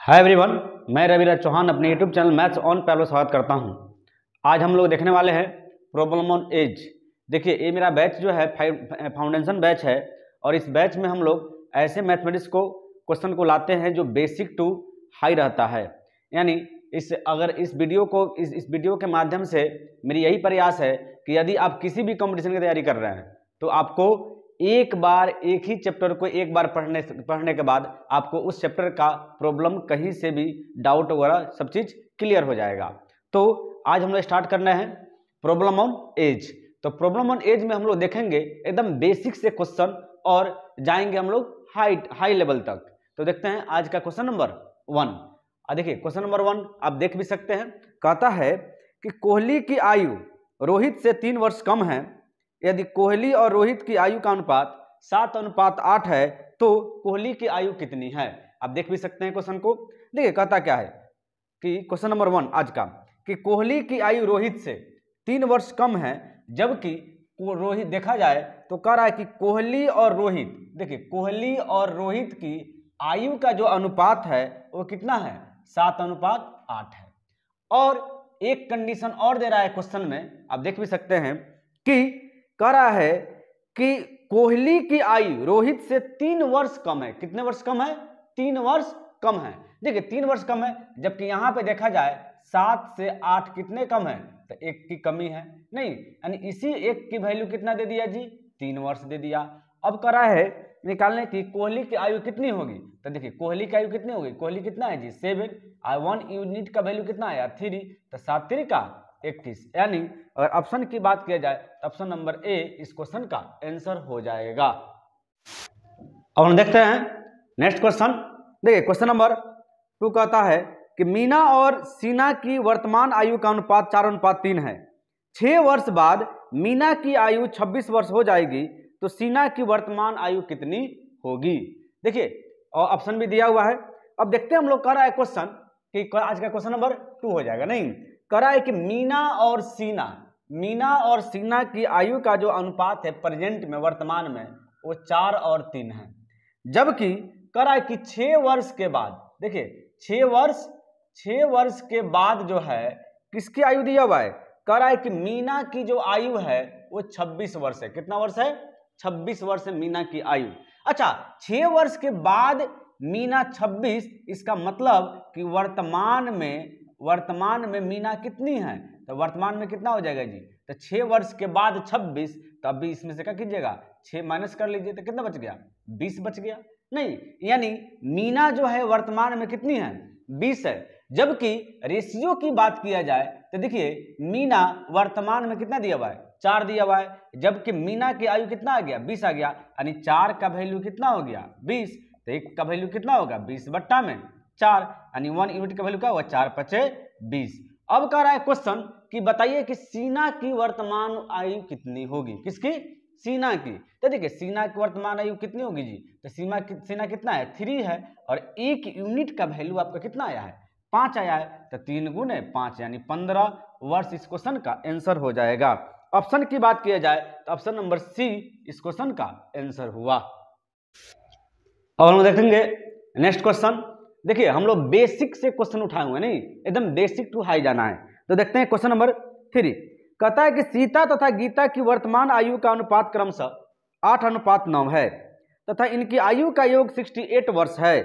Hi everyone, मैं रविराज चौहान अपने YouTube channel maths on पर स्वागत करता हूं। आज हम लोग देखने वाले हैं प्रॉब्लम ऑन एज। देखिए, ये मेरा बैच जो है फाउंडेशन बैच है और इस बैच में हम लोग ऐसे मैथमेटिक्स को क्वेश्चन को लाते हैं जो बेसिक टू हाई रहता है। यानी इस वीडियो के माध्यम से मेरी यही प्रयास है कि यदि आप किसी भी कंपटीशन की तैयारी कर रहे हैं तो आपको एक ही चैप्टर को एक बार पढ़ने के बाद आपको उस चैप्टर का प्रॉब्लम कहीं से भी डाउट वगैरह सब चीज क्लियर हो जाएगा। तो आज हम लोग स्टार्ट करना है प्रॉब्लम ऑन एज। तो प्रॉब्लम ऑन एज में हम लोग देखेंगे एकदम बेसिक से क्वेश्चन और जाएंगे हम लोग हाई लेवल तक। तो देखते हैं आज का क्वेश्चन नंबर 1। देखिए, क्वेश्चन नंबर 1 आप देख भी सकते हैं। कहता है कि कोहली की आयु रोहित से 3 वर्ष कम है। यदि कोहली और रोहित की आयु का अनुपात 7:8 है तो कोहली की आयु कितनी है। आप देख भी सकते हैं क्वेश्चन को। देखिए, कहता क्या है कि क्वेश्चन नंबर 1 आज का कि कोहली की आयु रोहित से 3 वर्ष कम है, जबकि रोहित देखा जाए तो कह रहा है कि कोहली और रोहित, देखिए कोहली और रोहित की आयु का जो अनुपात है वो कितना है, 7:8 है। और एक कंडीशन और दे रहा है क्वेश्चन में, आप देख भी सकते हैं कि कह रहा है कि कोहली की आयु रोहित से 3 वर्ष कम है। कितने वर्ष कम है? 3 वर्ष कम है। देखिए 3 वर्ष कम है, जबकि यहां पे देखा जाए 7 से 8 कितने कम है, तो 1 की कमी है नहीं, यानी इसी 1 की वैल्यू कितना दे दिया जी, 3 वर्ष दे दिया। अब कह रहा है निकालने की कोहली की आयु कितनी होगी। तो देखिए कोहली की आयु कितनी होगी, कोहली कितना है जी 7, 1 यूनिट का वैल्यू कितना आया 3, तो 7 3 का 21। यानी अगर ऑप्शन की बात किया जाए तो ऑप्शन नंबर ए इस क्वेश्चन का आंसर हो जाएगा। अब हम देखते हैं नेक्स्ट क्वेश्चन। देखिए क्वेश्चन नंबर 2 कहता है कि मीना और सीना की वर्तमान आयु का अनुपात 4:3 है। 6 वर्ष बाद मीना की आयु 26 वर्ष हो जाएगी, तो सीना की वर्तमान आयु कितनी होगी। देखिए और ऑप्शन भी दिया हुआ है। अब देखते हैं हम लोग, कह रहा है क्वेश्चन कि आज का क्वेश्चन नंबर 2 हो जाएगा नहीं, कह रहा है कि मीना और सीना की आयु का जो अनुपात है प्रेजेंट में, वर्तमान में, वो 4 और 3 है। जबकि कह रहा है कि 6 वर्ष के बाद, देखिए 6 वर्ष के बाद जो है किसकी आयु दिया हुआ है, कह रहा है कि मीना की जो आयु है वो 26 वर्ष है। कितना वर्ष है? 26 वर्ष है मीना की आयु। अच्छा, 6 वर्ष के बाद मीना 26, इसका मतलब कि वर्तमान में मीना कितनी है, तो वर्तमान में कितना हो जाएगा जी, तो 6 वर्ष के बाद 26, तो अभी इसमें से क्या कीजिएगा, 6 माइनस कर लीजिए तो कितना बच गया, 20 बच गया नहीं। यानी मीना जो है वर्तमान में कितनी है, 20 है। जबकि रेशियो की बात किया जाए तो देखिए मीना वर्तमान में कितना दिया हुआ है, 4 दिया हुआ है, जबकि मीना की आयु कितना आ गया, 20 आ गया। यानी 4 का वैल्यू कितना हो गया, 20, तो 1 का वैल्यू कितना होगा, 20/4, यानी 1 यूनिट का वैल्यू क्या होगा, 4 5 20। अब कह रहा है क्वेश्चन कि बताइए कि सीना की वर्तमान आयु कितनी होगी। किसकी? सीना की। तो देखिए सीना की वर्तमान आयु कितनी होगी जी, तो सीना कितना है, 3 है, और 1 यूनिट का वैल्यू आपका कितना आया है, 5 आया है, तो 3 गुने 5 यानी 15 वर्ष इस क्वेश्चन का आंसर हो जाएगा। ऑप्शन की बात किया जाए तो ऑप्शन नंबर सी इस क्वेश्चन का आंसर हुआ। अब हम देखेंगे नेक्स्ट क्वेश्चन। देखिए हम लोग बेसिक से क्वेश्चन उठाए हुए नहीं, एकदम बेसिक टू हाई जाना है। तो देखते हैं क्वेश्चन नंबर 3। कहता है कि सीता तथा गीता की वर्तमान आयु का अनुपात क्रमशः 8:9 है तथा इनकी आयु का योग 68 वर्ष है।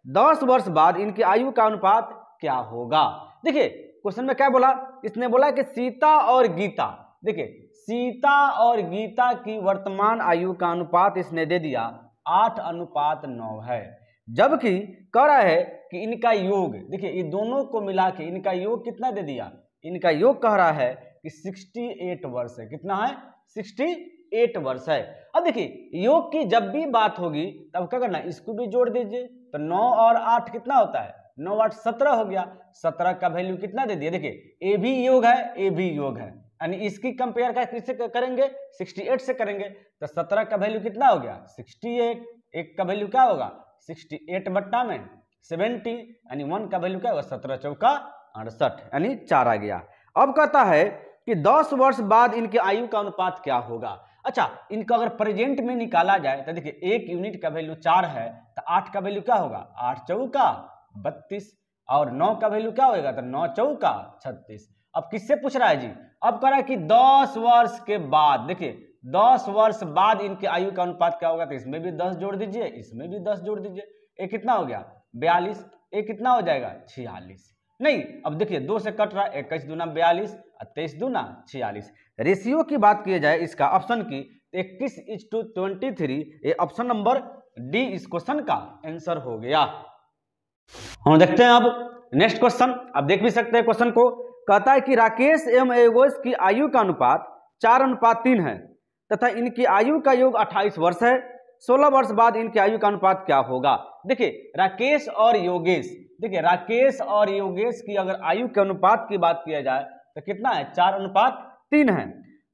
10 वर्ष बाद इनकी आयु का अनुपात क्या होगा। देखिए क्वेश्चन में क्या बोला, इसने बोला कि सीता और गीता, देखिए सीता और गीता की वर्तमान आयु का अनुपात इसने दे दिया 8:9 है। जबकि कह रहा है कि इनका योग, देखिए ये दोनों को मिला के इनका योग कितना दे दिया, इनका योग कह रहा है कि 68 वर्ष है। कितना है? 68 वर्ष है। अब देखिए योग की जब भी बात होगी तब क्या करना, इसको भी जोड़ दीजिए, तो 9 और 8 कितना होता है, 9 8 17 हो गया। 17 का वैल्यू कितना दे दिया, देखिए ए भी योग है, ए भी योग है, यानी इसकी कंपेयर किससे करेंगे, 68 से करेंगे, तो 17 का वैल्यू कितना हो गया, 68, 1 का वैल्यू क्या होगा, 68/70, यानी 1 का वैल्यू क्या होगा, 17 चौका 68, यानी 4 आ गया। अब कहता है कि 10 वर्ष बाद इनकी आयु का अनुपात क्या होगा। अच्छा, इनका अगर प्रेजेंट में निकाला जाए तो देखिए 1 यूनिट का वैल्यू 4 है, तो 8 का वैल्यू क्या होगा, 8 चौका 32 और 9 का वैल्यू क्या होगा, तो 9 चौका 36। अब किससे पूछ रहा है जी, अब कह रहा है कि 10 वर्ष के बाद, देखिए 10 वर्ष बाद इनके आयु का अनुपात क्या होगा, तो इसमें भी 10 जोड़ दीजिए, इसमें भी 10 जोड़ दीजिए, ये कितना हो गया 42, ये कितना हो जाएगा 46। नहीं, अब देखिए 2 से कट रहा है, 21 दूना 42 और 23 दूना 46। रेशियो की बात की जाए इसका ऑप्शन की, 21:23, ये ऑप्शन नंबर डी इस क्वेश्चन का आंसर हो गया। हम देखते हैं अब नेक्स्ट क्वेश्चन, आप देख भी सकते हैं क्वेश्चन को। कहता है कि राकेश एवं एगोज की आयु का अनुपात 4:3 है तथा इनकी आयु का योग 28 वर्ष है। 16 वर्ष बाद इनकी आयु का अनुपात क्या होगा। देखिए राकेश और योगेश, देखिए राकेश और योगेश की अगर आयु के अनुपात की बात किया जाए तो कितना है 4:3 है,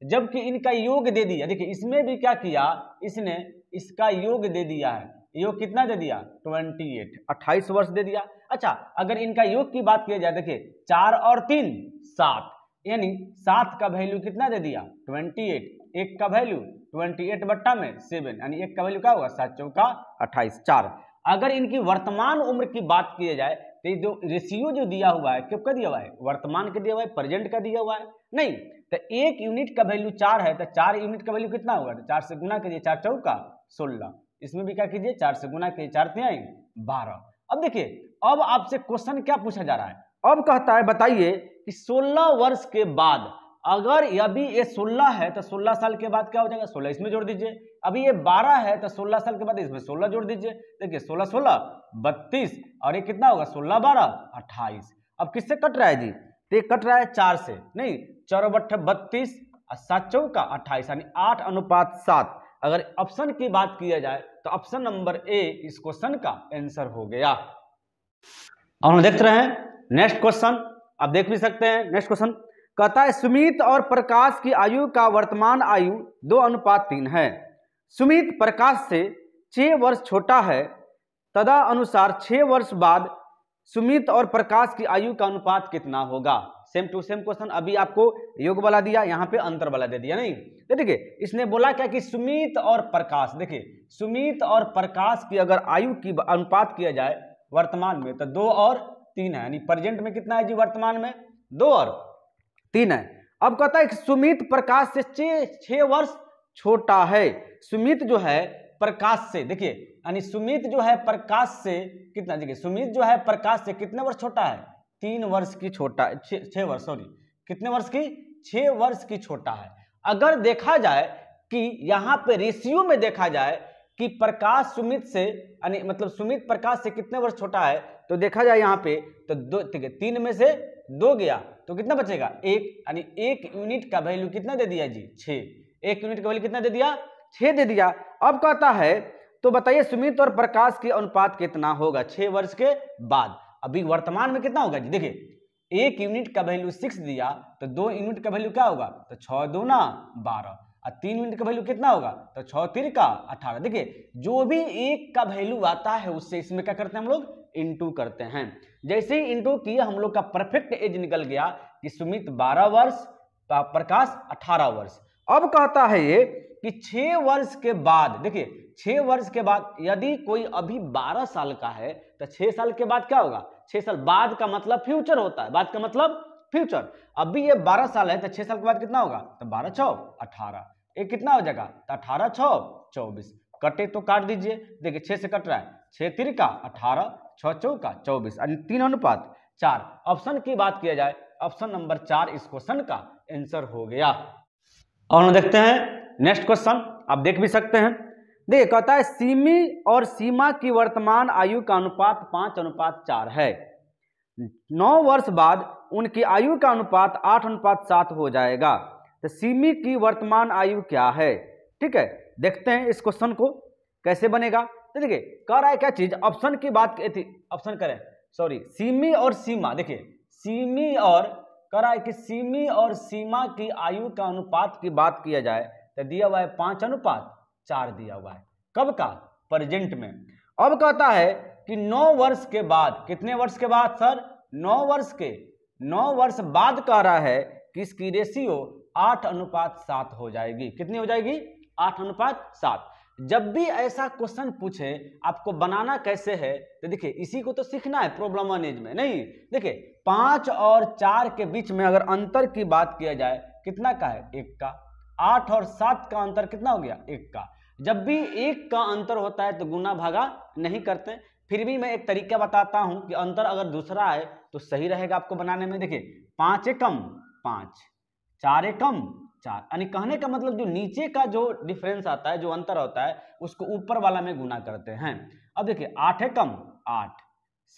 जबकि इनका योग दे दिया। देखिए इसमें भी क्या किया, इसने इसका योग दे दिया है, योग कितना दे दिया 28, 28 वर्ष दे दिया। अच्छा अगर इनका योग की बात किया जाए, देखिए 4 और 3 7, यानी 7 का वैल्यू कितना दे दिया 28, 1 का वैल्यू 28 बट्टा में 7, यानी 1 का वैल्यू क्या होगा 7 चौका 28 4। अगर इनकी वर्तमान उम्र की बात की जाए तो जो रेशियो जो दिया हुआ है किसका दिया हुआ है, वर्तमान का दिया हुआ है, प्रेजेंट का दिया हुआ है नहीं, तो 1 यूनिट का वैल्यू 4 है तो 4 यूनिट का वैल्यू कितना होगा, 4 से गुना कीजिए, 4 चौका 16, इसमें भी क्या कीजिए 4 से गुना कीजिए, 4 3 12। अब देखिए अब आपसे क्वेश्चन क्या पूछा जा रहा है, अब कहता है बताइए कि 16 वर्ष के बाद, अगर अभी ये 16 है तो 16 साल के बाद क्या हो जाएगा 16 इसमें जोड़ दीजिए, अभी ये 12 है तो 16 साल के बाद इसमें 16 जोड़ दीजिए, देखिए 16 16 32 और ये कितना होगा 16 12 28। अब किससे कट रहा है जी, तो ये कट रहा है 4 से, नहीं 4 बट्ठे 32 और 7 चौका 28, यानी 8:7। अगर ऑप्शन की बात किया जाए तो ऑप्शन नंबर ए इस क्वेश्चन का आंसर हो गया। और हम देख रहे हैं नेक्स्ट क्वेश्चन, आप देख भी सकते हैं नेक्स्ट क्वेश्चन। कहता है सुमित और प्रकाश की आयु का वर्तमान आयु 2:3 है। सुमित प्रकाश से 6 वर्ष छोटा है, तदा अनुसार 6 वर्ष बाद सुमित और प्रकाश की आयु का अनुपात कितना होगा। सेम टू सेम क्वेश्चन, अभी आपको योग वाला दिया, यहाँ पे अंतर वाला दे दिया, नहीं तो देखिए इसने बोला क्या कि सुमित और प्रकाश, देखिए सुमित और प्रकाश की अगर आयु की अनुपात किया जाए वर्तमान में तो 2 और 3 है, यानी प्रेजेंट में कितना है जी वर्तमान में 2 और 3 है। अब कहता है कि सुमित प्रकाश से 6 वर्ष छोटा है। सुमित जो है प्रकाश से, देखिए यानी सुमित जो है प्रकाश से कितना, देखिए सुमित जो है प्रकाश से कितने वर्ष छोटा है 3 वर्ष की छोटा, 6 वर्ष, सॉरी कितने वर्ष की 6 वर्ष की छोटा है। अगर देखा जाए कि यहाँ पे रेशियो में देखा जाए कि प्रकाश सुमित से, यानी मतलब सुमित प्रकाश से कितने वर्ष छोटा है, तो देखा जाए यहाँ पे तो 2, ठीक है 3 में से 2 गया तो कितना बचेगा 1, यानी 1 यूनिट का वैल्यू कितना दे दिया जी 6, 1 यूनिट का वैल्यू कितना दे दिया 6 दे दिया। अब कहता है तो बताइए सुमित और प्रकाश की अनुपात कितना होगा 6 वर्ष के बाद। अभी वर्तमान में कितना होगा जी, देखिए 1 यूनिट का वैल्यू 6 दिया तो 2 यूनिट का वैल्यू क्या होगा, तो 6 दूना 12 और 3 यूनिट का वैल्यू कितना होगा, तो 6 3 का 18। देखिए जो भी 1 का वैल्यू आता है उससे इसमें क्या करते हैं हम लोग इंटू करते हैं। जैसे ही इंटू किया हम लोग का परफेक्ट एज निकल गया कि सुमित 12 वर्ष, प्रकाश 18 वर्ष। अब कहता है ये कि 6 वर्ष के बाद, देखिए 6 वर्ष के बाद यदि कोई अभी 12 साल का है तो 6 साल के बाद क्या होगा, 6 साल बाद का मतलब फ्यूचर होता है, बाद का मतलब फ्यूचर। अभी ये 12 साल है तो 6 साल के बाद कितना होगा, तो 12 6 18, ये कितना हो जाएगा, तो 18 6 24, कटे तो काट दीजिए, देखिए 6 से कट रहा है, 6 3 का 18, 6 चौका 24, यानी 3:4। ऑप्शन की बात किया जाए ऑप्शन नंबर 4 इस क्वेश्चन का आंसर हो गया। और हम देखते हैं नेक्स्ट क्वेश्चन, आप देख भी सकते हैं। देखिए कहता है सीमी और सीमा की वर्तमान आयु का अनुपात 5:4 है। 9 वर्ष बाद उनकी आयु का अनुपात 8:7 हो जाएगा। तो सीमी की वर्तमान आयु क्या है, ठीक है देखते हैं इस क्वेश्चन को कैसे बनेगा। तो देखिए कह रहा है क्या चीज, ऑप्शन की बात की थी, ऑप्शन करें सॉरी सीमी और सीमा, देखिए सीमी और कह रहा है कि सीमी और सीमा की आयु का अनुपात की बात किया जाए तो दिया हुआ है 5:4 दिया हुआ है, कब का, प्रेजेंट में। अब कहता है कि 9 वर्ष के बाद, कितने वर्ष के बाद सर, 9 वर्ष बाद कह रहा है कि इसकी रेशियो 8:7 हो जाएगी। कितनी हो जाएगी, 8:7। जब भी ऐसा क्वेश्चन पूछे आपको बनाना कैसे है, तो देखिए इसी को तो सीखना है प्रॉब्लम ऑन एज में। नहीं, देखिए 5 और 4 के बीच में अगर अंतर की बात किया जाए, कितना का है? 1 का। 8 और 7 का अंतर कितना हो गया? 1 का। जब भी 1 का अंतर होता है तो गुना भागा नहीं करते। फिर भी मैं एक तरीका बताता हूं कि अंतर अगर दूसरा है तो सही रहेगा आपको बनाने में। देखिए 5 एकम 5, 4 एकम 4, यानी कहने का मतलब जो नीचे का जो डिफरेंस आता है, जो अंतर होता है, उसको ऊपर वाला में गुना करते हैं। अब देखिए 8 एकम 8,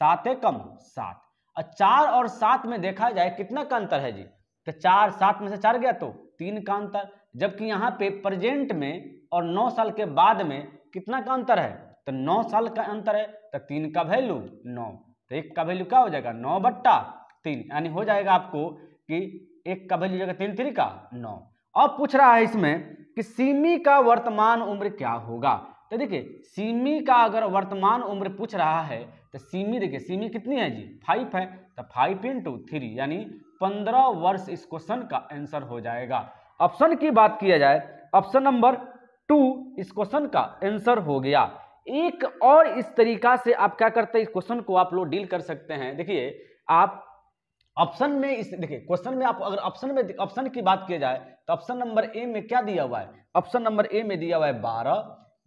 7 एकम 7, और 4 और 7 में देखा जाए कितना का अंतर है जी? तो 4 7 में से 4 गया तो 3 का अंतर। जबकि यहाँ पे प्रेजेंट में और 9 साल के बाद में कितना का अंतर है? तो 9 साल का अंतर है, तो 3 का वैल्यू 9, तो 1 का वैल्यू क्या हो जाएगा? 9/3, यानी हो जाएगा आपको कि 1 का वैल्यू जाएगा 3 3 का 9। अब पूछ रहा है इसमें कि सिमी का वर्तमान उम्र क्या होगा। तो देखिए सिमी का अगर वर्तमान उम्र पूछ रहा है तो सिमी, देखिए सिमी कितनी है जी? 5 है, तो 5 × 3 यानी 15 वर्ष इस क्वेश्चन का आंसर हो जाएगा। ऑप्शन की बात किया जाए, ऑप्शन नंबर 2 इस क्वेश्चन का आंसर हो गया। एक और इस तरीका से आप क्या करते हैं, इस क्वेश्चन को आप लोग डील कर सकते हैं। देखिए आप ऑप्शन में इस, देखिए क्वेश्चन में आप अगर ऑप्शन की बात किया जाए तो ऑप्शन नंबर ए में क्या दिया हुआ है? ऑप्शन नंबर ए में दिया हुआ है 12,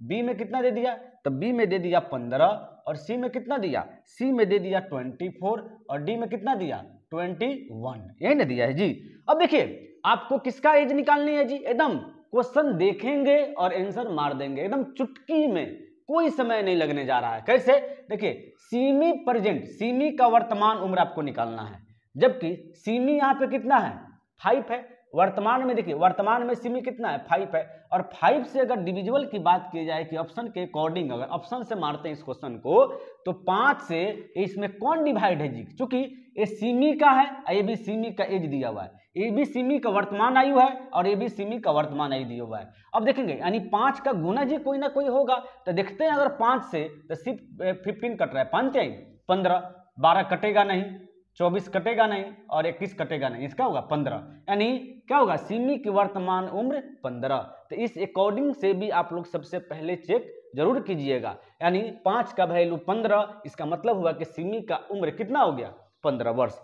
बी में कितना दे दिया? तो बी में दे दिया 15, और सी में कितना दिया? सी में दे दिया 24, और डी में कितना दिया? 21, यही ना दिया है जी। अब देखिए आपको किसका एज निकालनी है जी? एकदम क्वेश्चन देखेंगे और आंसर मार देंगे एकदम चुटकी में, कोई समय नहीं लगने जा रहा है। कैसे? देखिए सिमी प्रेजेंट, सिमी का वर्तमान उम्र आपको निकालना है, जबकि सिमी यहाँ पे कितना है? 5 है। वर्तमान में देखिए वर्तमान में सिमी कितना है? 5 है। और 5 से अगर डिविजिबल की बात की जाए कि ऑप्शन के अकॉर्डिंग अगर ऑप्शन से मारते हैं इस क्वेश्चन को, तो 5 से इसमें कौन डिवाइड है जी? चूंकि ये सिमी का है, ये भी सिमी का एज दिया हुआ है, ये भी सिमी का वर्तमान आयु है, और ये भी सिमी का वर्तमान आयु दिया हुआ है। अब देखेंगे यानी 5 का गुना जी कोई ना कोई होगा, तो देखते हैं अगर 5 से तो सिर्फ 15 कट रहा है, 5 15, 12 कटेगा नहीं, 24 कटेगा नहीं, और 21 कटेगा नहीं, इसका होगा 15, यानी क्या होगा? सिमी की वर्तमान उम्र 15। तो इस अकॉर्डिंग से भी आप लोग सबसे पहले चेक जरूर कीजिएगा, यानी 5 का वैल्यू 15, इसका मतलब हुआ कि सिमी का उम्र कितना हो गया? 15 वर्ष।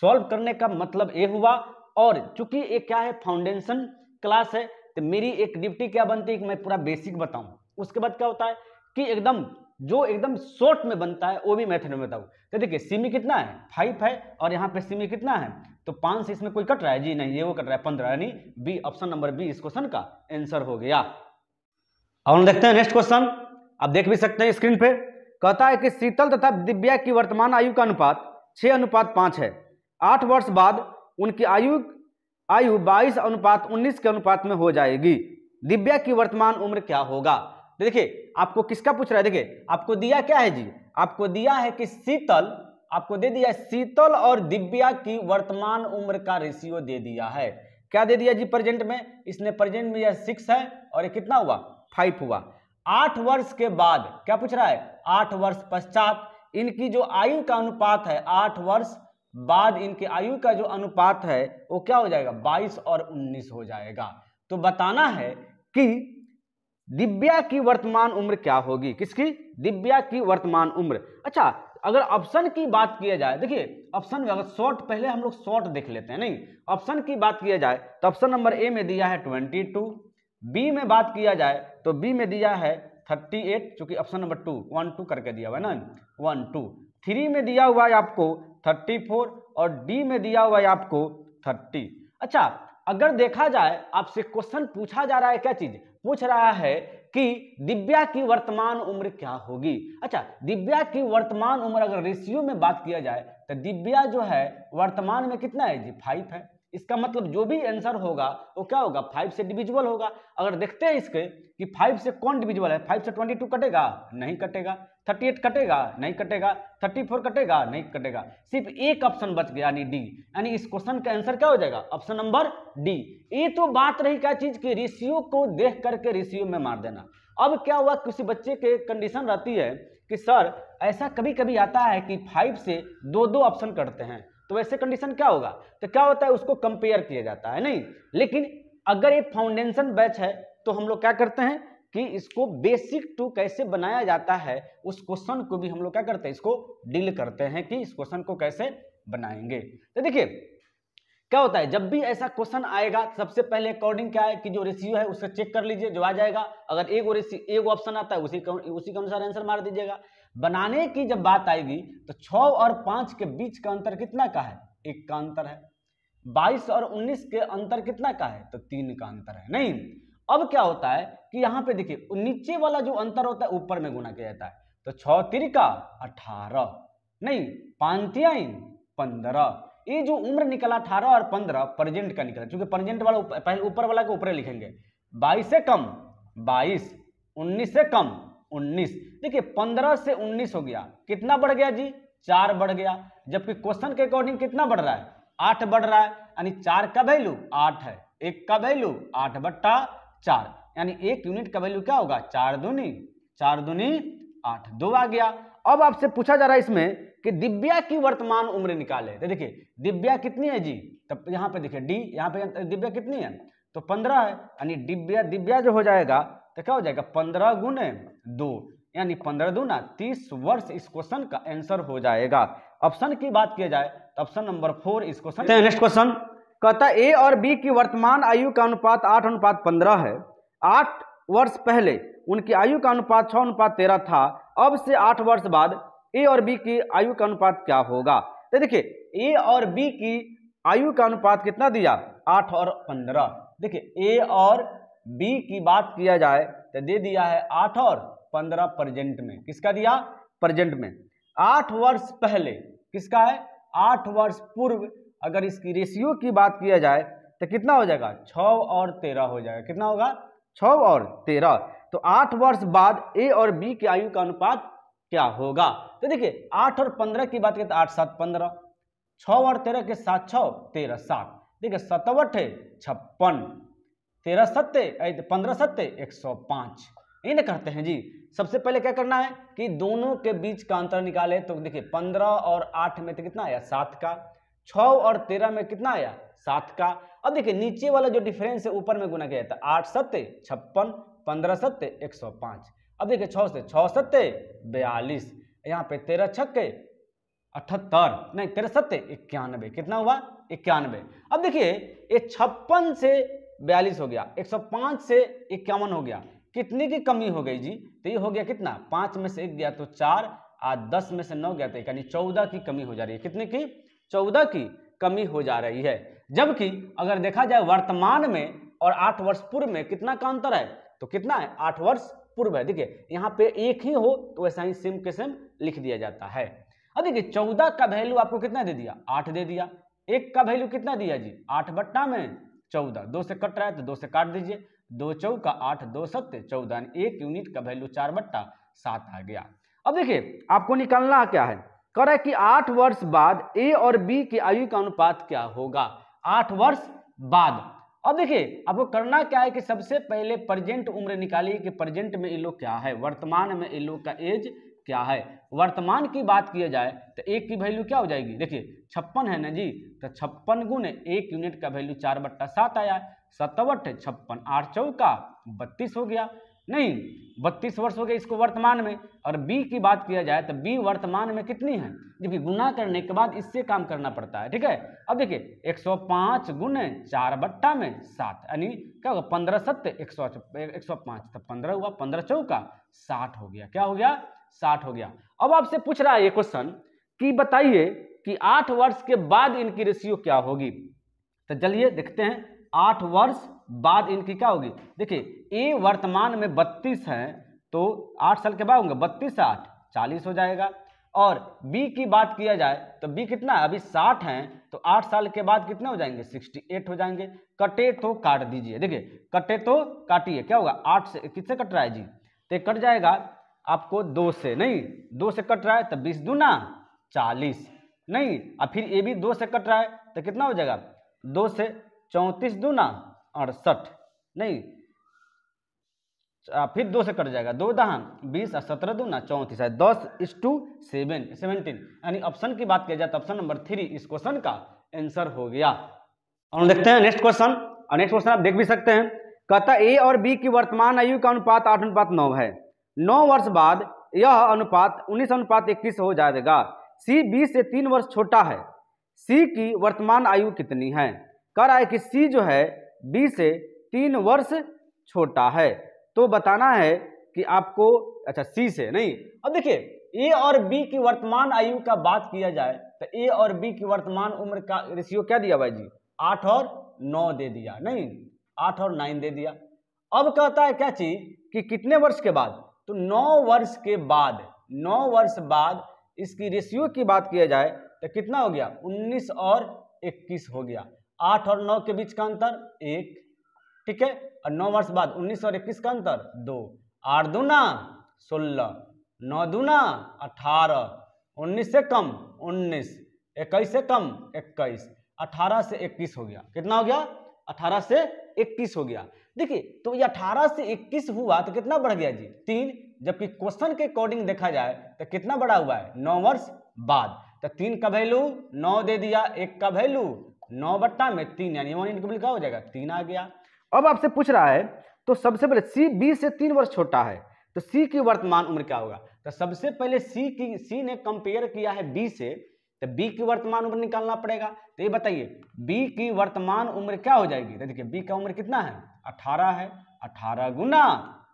सॉल्व करने का मतलब ये हुआ। और चूंकि ये क्या है, फाउंडेशन क्लास है, तो मेरी एक ड्यूटी क्या बनती है कि मैं पूरा बेसिक बताऊं, उसके बाद क्या होता है कि एकदम जो एकदम शॉर्ट में बनता है वो भी मेथड में बताऊं। तो देखिए सिमी कितना है? 5 है, और यहाँ पे सिमी कितना है? तो 5 से इसमें कोई कट रहा है जी? नहीं, ये वो कट रहा है 15, यानी बी, ऑप्शन नंबर बी इस क्वेश्चन का आंसर हो गया। अब हम देखते हैं नेक्स्ट क्वेश्चन, आप देख भी सकते हैं स्क्रीन पे। कहता है कि शीतल तथा दिव्या की वर्तमान आयु का अनुपात 6:5 है। 8 वर्ष बाद उनकी आयु 22:19 के अनुपात में हो जाएगी। दिव्या की वर्तमान उम्र क्या होगा? देखिए आपको किसका पूछ रहा है? देखिए आपको दिया क्या है जी? आपको दिया है कि शीतल, आपको दे दिया शीतल और दिव्या की वर्तमान उम्र का रेशियो दे दिया है। क्या दे दिया जी? प्रेजेंट में, इसने प्रेजेंट में यह 6 है, और ये कितना हुआ? 5 हुआ। 8 वर्ष के बाद क्या पूछ रहा है? 8 वर्ष पश्चात इनकी जो आयु का अनुपात है, 8 वर्ष बाद इनके आयु का जो अनुपात है वो क्या हो जाएगा? 22 और 19 हो जाएगा। तो बताना है कि दिव्या की वर्तमान उम्र क्या होगी? किसकी? दिव्या की वर्तमान उम्र। अच्छा, अगर ऑप्शन की बात किया जाए, देखिए ऑप्शन में अगर शॉर्ट, पहले हम लोग शॉर्ट देख लेते हैं। नहीं, ऑप्शन की बात किया जाए तो ऑप्शन नंबर ए में दिया है 22, बी में बात किया जाए तो बी में दिया है 38, चूंकि ऑप्शन नंबर 2 1 2 करके दिया हुआ है ना, 1 2। 3 में दिया हुआ है आपको 34, और डी में दिया हुआ है आपको 30। अच्छा, अगर देखा जाए आपसे क्वेश्चन पूछा जा रहा है, क्या चीज पूछ रहा है कि दिव्या की वर्तमान उम्र क्या होगी। अच्छा, दिव्या की वर्तमान उम्र अगर रेशियो में बात किया जाए तो दिव्या जो है वर्तमान में कितना है जी? 5 है। इसका मतलब जो भी आंसर होगा वो क्या होगा? 5 से डिविजिबल होगा। अगर देखते हैं इसके कि 5 से कौन डिविजिबल है? 5 से 22 कटेगा? नहीं कटेगा। 38 कटेगा? नहीं कटेगा। 34 कटेगा? नहीं कटेगा। सिर्फ एक ऑप्शन बच गया, यानी डी, यानी इस क्वेश्चन का आंसर क्या हो जाएगा? Option number D. ये तो बात रही क्या चीज की? रेशियो को देख करके रेशियो में मार देना। अब क्या हुआ, किसी बच्चे के कंडीशन रहती है कि सर ऐसा कभी कभी आता है कि 5 से 2 ऑप्शन करते हैं, तो वैसे कंडीशन क्या होगा? तो क्या होता है, उसको कंपेयर किया जाता है। नहीं, लेकिन अगर ये फाउंडेशन बैच है तो हम लोग क्या करते हैं कि इसको बेसिक टू कैसे बनाया जाता है, उस क्वेश्चन को भी हम लोग क्या करते हैं, इसको डील करते हैं कि इस क्वेश्चन को कैसे बनाएंगे। तो देखिए क्या होता है, जब भी ऐसा क्वेश्चन आएगा सबसे पहले अकॉर्डिंग क्या है कि जो रेशियो है उससे चेक कर लीजिए, जो आ जाएगा अगर एक ऑप्शन आता है उसी के अनुसार आंसर मार दीजिएगा। बनाने की जब बात आएगी तो 6 और 5 के बीच का अंतर कितना का है, 1 का अंतर है। 22 और 19 के अंतर कितना का है, तो 3 का अंतर है। नहीं, अब क्या होता है कि यहाँ पे देखिए नीचे वाला जो अंतर होता है ऊपर में गुना किया जाता है, तो 6 3 का 18, नहीं 5 3 15, ये जो उम्र निकला 18 और 15 प्रेजेंट का निकला, क्योंकि प्रेजेंट वाला पहले ऊपर वाला को ऊपर लिखेंगे। 22 से कम 22, 19 से कम 19, देखिए 15 से 19 हो गया, कितना बढ़ गया जी, 4 बढ़ गया। जबकि क्वेश्चन के अकॉर्डिंग कितना बढ़ रहा है, 8 बढ़ रहा है, यानी 4 का वैल्यू 8 है, 1 का वैल्यू 8/4, यानी 1 यूनिट का वैल्यू क्या होगा, 4 दूनी 8, 2 आ गया। अब आपसे पूछा जा रहा है इसमें कि दिव्या की वर्तमान उम्र निकाले। तो देखिए दिव्या कितनी है जी, तब यहाँ पे देखिए डी, यहाँ पे दिव्या कितनी है, तो 15 है, यानी दिव्या जो हो जाएगा तो क्या हो जाएगा 15 गुने 2, यानी 15 दूना 30 वर्ष इस क्वेश्चन का आंसर हो जाएगा। ऑप्शन की बात किया जाए तो ऑप्शन नंबर 4 इस क्वेश्चन। नेक्स्ट क्वेश्चन कहता ए और बी की वर्तमान आयु का अनुपात 8:15 है। 8 वर्ष पहले उनकी आयु का अनुपात 6:13 था। अब से 8 वर्ष बाद ए और बी की आयु का अनुपात क्या होगा। तो देखिए ए और बी की आयु का अनुपात कितना दिया, 8 और 15। देखिए ए और बी की बात किया जाए तो दे दिया है 8 और 15 प्रेजेंट में, किसका दिया, प्रेजेंट में। 8 वर्ष पहले किसका है, 8 वर्ष पूर्व अगर इसकी रेशियो की बात किया जाए तो कितना हो जाएगा, 6 और 13 हो जाएगा। कितना होगा, 6 और 13। तो 8 वर्ष बाद ए और बी की आयु का अनुपात क्या होगा। तो देखिए 8 और 15 की बात करें तो 8 7 15, 6 और 13 के 7 6 13 7, देखिए 7 8 56, 13 7 15 7 105, ये ना करते हैं जी। सबसे पहले क्या करना है कि दोनों के बीच का अंतर निकाले। तो देखिए 15 और 8 में तो कितना आया, 7 का, 6 और 13 में कितना आया, 7 का। अब देखिए नीचे वाला जो डिफरेंस है ऊपर में गुना किया था, 8 7 56, 15 7 105। अब देखिए 6 से 6 7 42, यहाँ पे 13 6 78, नहीं 13 7 91, कितना हुआ 91। अब देखिए ये 56 से 42 हो गया, 105 से 51 हो गया, कितने की कमी हो गई जी, तो ये हो गया कितना, 5 में से 1 गया तो 4, आज 10 में से 9 गया तो यानी 14 की कमी हो जा रही है। कितने की, 14 की कमी हो जा रही है। जबकि अगर देखा जाए वर्तमान में और 8 वर्ष पूर्व में कितना का अंतर है, तो कितना है, 8 वर्ष पूर्व है। देखिए यहाँ पे एक ही हो तो वैसा ही सेम के सेम लिख दिया जाता है। अब देखिए 14 का वैल्यू आपको कितना दे दिया, 8 दे दिया। 1 का वैल्यू कितना दिया जी, 8/14, 2 से कट रहा है तो 2 से काट दीजिए, 2 चौका 8, 2 7 14, 1 यूनिट का वैल्यू 4/7 आ गया। अब देखिए आपको निकालना क्या है, कह रहा है कि 8 वर्ष बाद ए और बी की आयु का अनुपात क्या होगा, 8 वर्ष बाद। अब देखिए आपको करना क्या है कि सबसे पहले प्रेजेंट उम्र निकालिए कि प्रेजेंट में ये लोग क्या है, वर्तमान में ये लोग का एज क्या है। वर्तमान की बात किया जाए तो 1 की वैल्यू क्या हो जाएगी, देखिए 56 है ना जी, तो 56 गुने 1 यूनिट का वैल्यू 4/7 आया, 7 8 56, 8 चौका 32 हो गया, नहीं 32 वर्ष हो गए इसको वर्तमान में। और बी की बात किया जाए तो बी वर्तमान में कितनी है, जबकि गुना करने के बाद इससे काम करना पड़ता है, ठीक है। अब देखिए 105 गुने 4/7, यानी क्या होगा, 15 7 105, तो 15 हुआ, 15 चौका 60 हो गया, क्या हो गया, 60 हो गया। अब आपसे पूछ रहा है ये क्वेश्चन कि बताइए कि 8 वर्ष के बाद इनकी रेशियो क्या होगी। तो चलिए देखते हैं 8 वर्ष बाद इनकी क्या होगी। देखिए ए वर्तमान में 32 है तो 8 साल के बाद होंगे 32 8 40 हो जाएगा। और बी की बात किया जाए तो बी कितना है, अभी 60 है तो 8 साल के बाद कितने हो जाएंगे, 68 हो जाएंगे। कटे तो काट दीजिए, देखिए कटे तो काटिए, क्या होगा, 8 से किससे कट रहा है जी, तो कट जाएगा आपको 2 से, नहीं 2 से कट रहा है तो 20 दूना 40, नहीं अब फिर ये भी 2 से कट रहा है तो कितना हो जाएगा, 2 से 34 दूना 68, नहीं फिर 2 से कट जाएगा, 2 दहान 20 और 17 दूना 34 है, 10:17, यानी ऑप्शन की बात किया जाए तो ऑप्शन नंबर 3 इस क्वेश्चन का आंसर हो गया। और देखते हैं नेक्स्ट क्वेश्चन। और नेक्स्ट क्वेश्चन आप देख भी सकते हैं कहता ए और बी की वर्तमान आयु का अनुपात 8:9 है। 9 वर्ष बाद यह अनुपात 19:21 हो जाएगा। सी बी से 3 वर्ष छोटा है। सी की वर्तमान आयु कितनी है? कह रहा है कि सी जो है बी से 3 वर्ष छोटा है। तो बताना है कि आपको, अच्छा सी से नहीं, अब देखिए ए और बी की वर्तमान आयु का बात किया जाए तो ए और बी की वर्तमान उम्र का रेशियो क्या दिया भाई जी? 8 और 9 दे दिया, नहीं 8 और 9 दे दिया। अब कहता है क्या चीज कि कितने वर्ष के बाद? तो 9 वर्ष के बाद, 9 वर्ष बाद इसकी रेशियो की बात किया जाए तो कितना हो गया? 19 और 21 हो गया। 8 और 9 के बीच का अंतर 1, ठीक है, और 9 वर्ष बाद 19 और 21 का अंतर 2। 8 दूना 16, 9 दूना 18, 19 से कम 19, 21 से कम 21, 18 से 21 हो गया। कितना हो गया? 18 से 21 हो गया। देखिए तो ये 18 से 21 हुआ तो कितना बढ़ गया जी? 3। जबकि क्वेश्चन के अकॉर्डिंग देखा जाए तो कितना बढ़ा हुआ है? 9 वर्ष बाद। तो 3 का वैल्यू 9 दे दिया, 1 का वैल्यू 9/3, यानी 1 क्या हो जाएगा? 3 आ गया। अब आपसे पूछ रहा है तो सबसे पहले सी बी से 3 वर्ष छोटा है तो सी की वर्तमान उम्र क्या होगा? तो सबसे पहले सी ने कंपेयर किया है बी से, तो बी की वर्तमान उम्र निकालना पड़ेगा। तो ये बताइए बी की वर्तमान उम्र क्या हो जाएगी? तो देखिए बी का उम्र कितना है? 18 है। 18 गुना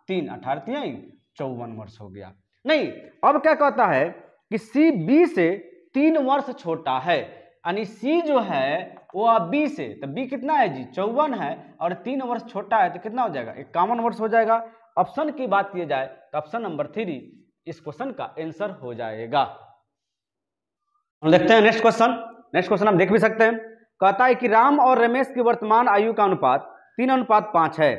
3, 18 3 54 वर्ष हो गया। नहीं, अब क्या कहता है कि सी बी से 3 वर्ष छोटा है, यानी सी जो है वो बी से, तो बी कितना है जी? 54 है, और 3 वर्ष छोटा है तो कितना हो जाएगा? 51 वर्ष हो जाएगा। ऑप्शन की बात की जाए तो ऑप्शन नंबर 3 इस क्वेश्चन का आंसर हो जाएगा। हम देखते हैं नेक्स्ट क्वेश्चन। नेक्स्ट क्वेश्चन हम देख भी सकते हैं। कहता है कि राम और रमेश की वर्तमान आयु का अनुपात 3:5 है।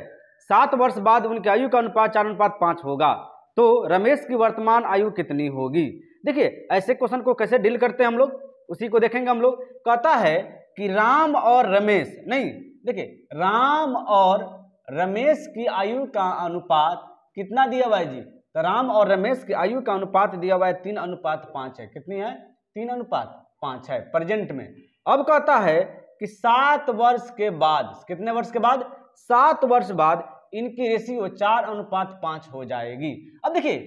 7 वर्ष बाद उनकी आयु का अनुपात 4:5 होगा। तो रमेश की वर्तमान आयु कितनी होगी? देखिए ऐसे क्वेश्चन को कैसे डील करते हैं हम लोग, उसी को देखेंगे हम लोग। कहता है कि राम और रमेश, नहीं देखिए राम और रमेश की आयु का अनुपात कितना दिया हुआ है जी? तो राम और रमेश की आयु का अनुपात दिया हुआ है 3:5 है। कितनी है? 3:5 है प्रेजेंट में। अब कहता है कि 7 वर्ष के बाद, कितने वर्ष के बाद? 7 वर्ष बाद इनकी रेशियो 4:5 हो जाएगी। अब देखिए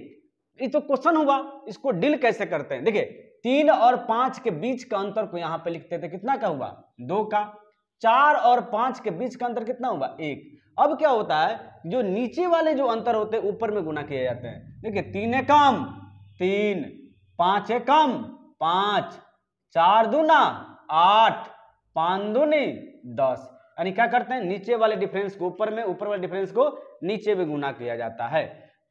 ये तो क्वेश्चन हुआ, इसको डील कैसे करते हैं? देखिए 3 और 5 के बीच का अंतर को यहां पे लिखते थे, कितना का हुआ? 2 का। 4 और 5 के बीच का अंतर कितना हुआ? 1। अब क्या होता है, जो नीचे वाले जो अंतर होते हैं ऊपर में गुना किए जाते हैं। देखिए 3 है कम 3, 5 है कम 5, 4 दूना 8, 5 दूनी 10, यानी क्या करते हैं? नीचे वाले डिफरेंस को ऊपर में, ऊपर वाले डिफरेंस को नीचे में गुना किया जाता है।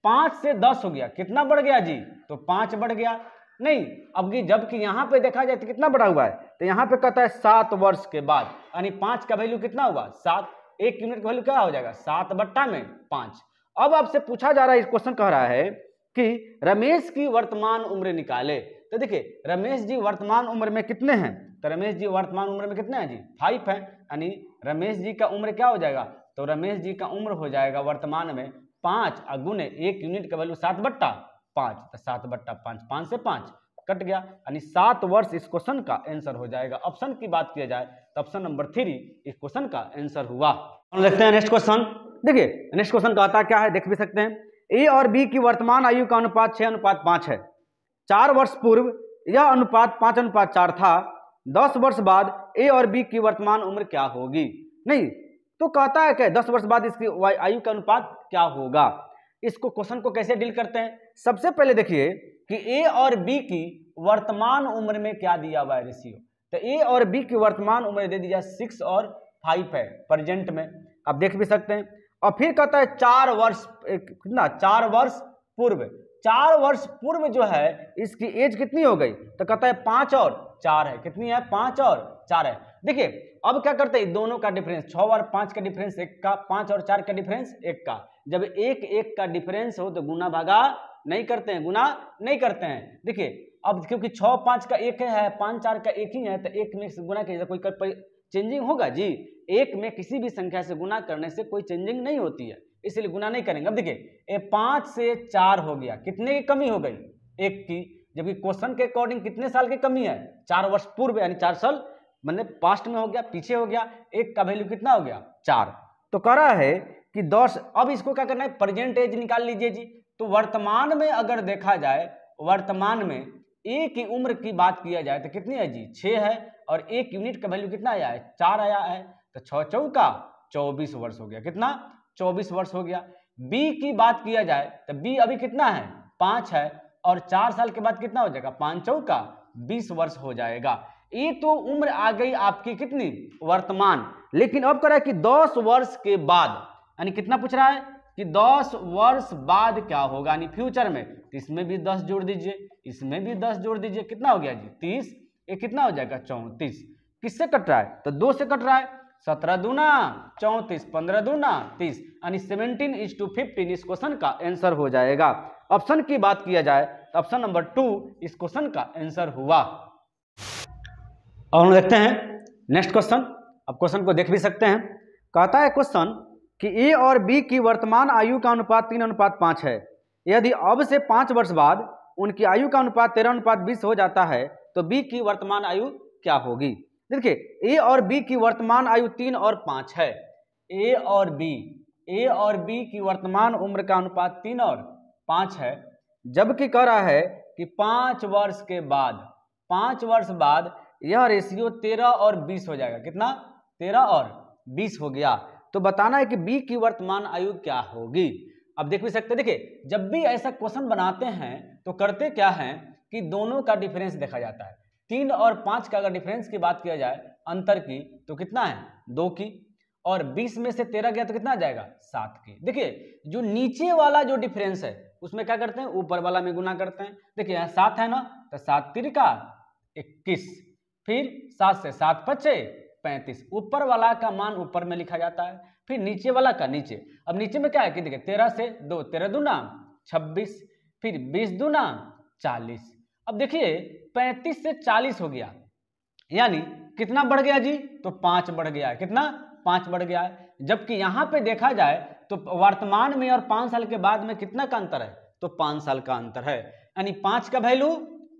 5 से 10 हो गया, कितना बढ़ गया जी? तो 5 बढ़ गया। नहीं, अब जबकि यहां पे देखा जाए तो कितना बढ़ा हुआ है? तो यहां पे कहता है 7 वर्ष के बाद, यानी 5 का वैल्यू कितना हुआ? 7। 1 यूनिट का वैल्यू क्या हो जाएगा? 7/5। अब आपसे पूछा जा रहा है, इस क्वेश्चन कह रहा है कि रमेश की वर्तमान उम्र निकाले। तो देखिए रमेश जी वर्तमान उम्र में कितने हैं? तो रमेश जी वर्तमान उम्र में कितने हैं जी? 5 है, यानी रमेश जी का उम्र क्या हो जाएगा? तो रमेश जी का उम्र हो जाएगा वर्तमान में 5 और गुने 1 यूनिट का वैल्यू 7/5, तो 7/5, 5 से 5 कट गया, यानी 7 वर्ष इस क्वेश्चन का आंसर हो जाएगा। ऑप्शन की बात किया जाए तो ऑप्शन नंबर 3 इस क्वेश्चन का आंसर हुआ। हम देखते हैं नेक्स्ट क्वेश्चन। देखिए नेक्स्ट क्वेश्चन कहता क्या है, देख भी सकते हैं। ए और बी की वर्तमान आयु का अनुपात 6:5 है। 4 वर्ष पूर्व यह अनुपात 5:4 था। 10 वर्ष बाद ए और बी की वर्तमान उम्र क्या होगी? नहीं तो कहता है कि 10 वर्ष बाद इसकी आयु का अनुपात क्या होगा। इसको क्वेश्चन को कैसे डील करते हैं? सबसे पहले देखिए कि ए और बी की वर्तमान उम्र में क्या दिया हुआ है रेशियो। तो ए और बी की वर्तमान उम्र दे दी जाए 6 और 5 है प्रेजेंट में, आप देख भी सकते हैं। और फिर कहता है 4 वर्ष, कितना? 4 वर्ष पूर्व। 4 वर्ष पूर्व जो है इसकी एज कितनी हो गई? तो कहता है 5 और 4 है। कितनी है? 5 और 4 है। देखिए अब क्या करते हैं, दोनों का डिफरेंस 6 और 5 का डिफरेंस 1 का, 5 और 4 का डिफरेंस 1 का। जब 1 का डिफरेंस हो तो गुना भागा नहीं करते हैं, गुना नहीं करते हैं। देखिए अब क्योंकि 6 5 का 1 है, 5 4 का 1 ही है, तो 1 में से गुना किया कोई चेंजिंग होगा जी? 1 में किसी भी संख्या से गुना करने से कोई चेंजिंग नहीं होती है, इसलिए गुना नहीं करेंगे। अब देखिए 5 से 4 हो गया, कितने की कमी हो गई? 1 की। जबकि क्वेश्चन के अकॉर्डिंग कितने साल की कमी है? 4 वर्ष पूर्व, यानी 4 साल मतलब पास्ट में हो गया, पीछे हो गया। 1 का वैल्यू कितना हो गया? 4। तो कह रहा है कि 10, अब इसको क्या करना है, प्रेजेंट एज निकाल लीजिए जी। तो वर्तमान में अगर देखा जाए, वर्तमान में ए की उम्र की बात किया जाए तो कितनी है जी, 6 है, और 1 यूनिट का वैल्यू कितना आया है, 4 आया है। तो 6 चौका 24 वर्ष हो गया, कितना, 24 वर्ष हो गया। बी की बात किया जाए तो बी अभी कितना है, 5 है, और 4 साल के बाद कितना हो जाएगा, 5 चौका 20 वर्ष हो जाएगा। ये तो उम्र आ गई आपकी कितनी, वर्तमान। लेकिन अब कह रहा है कि 10 वर्ष के बाद, यानी कितना पूछ रहा है कि 10 वर्ष बाद क्या होगा, यानी फ्यूचर में। तो इसमें भी 10 जोड़ दीजिए, इसमें भी 10 जोड़ दीजिए, कितना हो गया जी, 30। ये कितना हो जाएगा, 34। किससे कट रहा है, तो 2 से कट रहा है। 17 दूना 34, 15 दूना 30, यानी 17:15 इस क्वेश्चन का आंसर हो जाएगा। ऑप्शन की बात किया जाए तो ऑप्शन नंबर 2 इस क्वेश्चन का आंसर हुआ। और हम देखते हैं नेक्स्ट क्वेश्चन। अब क्वेश्चन को देख भी सकते हैं। कहता है क्वेश्चन कि ए और बी की वर्तमान आयु का अनुपात 3:5 है। यदि अब से 5 वर्ष बाद उनकी आयु का अनुपात 13:20 हो जाता है तो बी की वर्तमान आयु क्या होगी। देखिए, ए और बी की वर्तमान आयु 3 और 5 है। ए और बी की वर्तमान उम्र का अनुपात 3 और 5 है, जबकि कह रहा है कि 5 वर्ष के बाद, 5 वर्ष बाद यह रेशियो 13 और 20 हो जाएगा। कितना, 13 और 20 हो गया। तो बताना है कि बी की वर्तमान आयु क्या होगी। अब देख भी सकते हैं, देखिए जब भी ऐसा क्वेश्चन बनाते हैं तो करते क्या हैं कि दोनों का डिफरेंस देखा जाता है। 3 और 5 का अगर डिफरेंस की बात किया जाए अंतर की, तो कितना है, 2 की, और 20 में से 13 गया तो कितना आ जाएगा, 7 की। देखिए जो नीचे वाला जो डिफरेंस है उसमें क्या करते हैं, ऊपर वाला में गुना करते हैं। देखिए यहाँ 7 है ना, तो 7 तिरका 21, फिर 7 से 7 पचे 35, ऊपर वाला का मान ऊपर में लिखा जाता है, फिर नीचे वाला का नीचे। अब नीचे में क्या है कि देखिए 13 से 2, 13 दूना 26, फिर 20 दूना 40। अब देखिए 35 से 40 हो गया, यानी कितना बढ़ गया जी, तो 5 बढ़ गया है। कितना, 5 बढ़ गया है। जबकि यहाँ पे देखा जाए तो वर्तमान में और 5 साल के बाद में कितना का अंतर है, तो 5 साल का अंतर है। यानी 5 का वैल्यू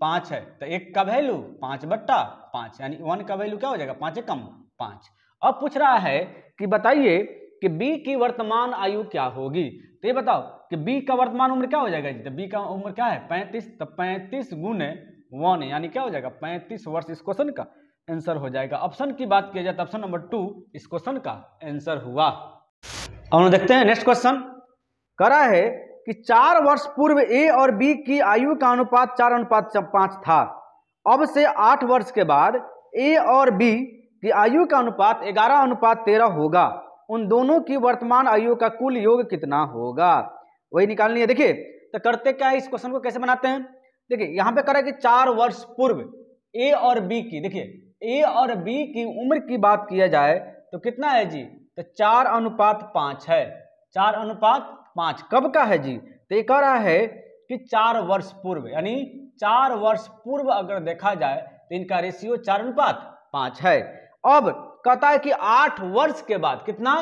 5 है, तो 1 का वैल्यू 5/5, यानी 1 का वैल्यू क्या हो जाएगा, 5 कम 5। अब पूछ रहा है कि बताइए कि बी की वर्तमान आयु क्या होगी। तो ये बताओ कि बी का वर्तमान उम्र क्या हो जाएगा जी, तो बी का उम्र क्या है, 35, तो 35 गुने 1 यानी क्या हो जाएगा, 35 वर्ष इस क्वेश्चन का आंसर हो जाएगा। ऑप्शन की बात किया जाए तो ऑप्शन नंबर 2 इस क्वेश्चन का आंसर हुआ। और देखते हैं नेक्स्ट क्वेश्चन। कह रहा है कि 4 वर्ष पूर्व ए और बी की आयु का अनुपात 4:5 था। अब से 8 वर्ष के बाद ए और बी की आयु का अनुपात 11:13 होगा। उन दोनों की वर्तमान आयु का कुल योग कितना होगा, वही निकालनी है। देखिए तो करते क्या है, इस क्वेश्चन को कैसे बनाते हैं। देखिए यहाँ पे कह रहा है कि 4 वर्ष पूर्व ए और बी की, देखिए ए और बी की उम्र की बात किया जाए तो कितना है जी, तो 4:5 है। 4:5 कब का है जी, तो ये कह रहा है कि 4 वर्ष पूर्व, यानी 4 वर्ष पूर्व अगर देखा जाए तो इनका रेशियो 4:5 है। अब कहता है कि 8 वर्ष के बाद, कितना,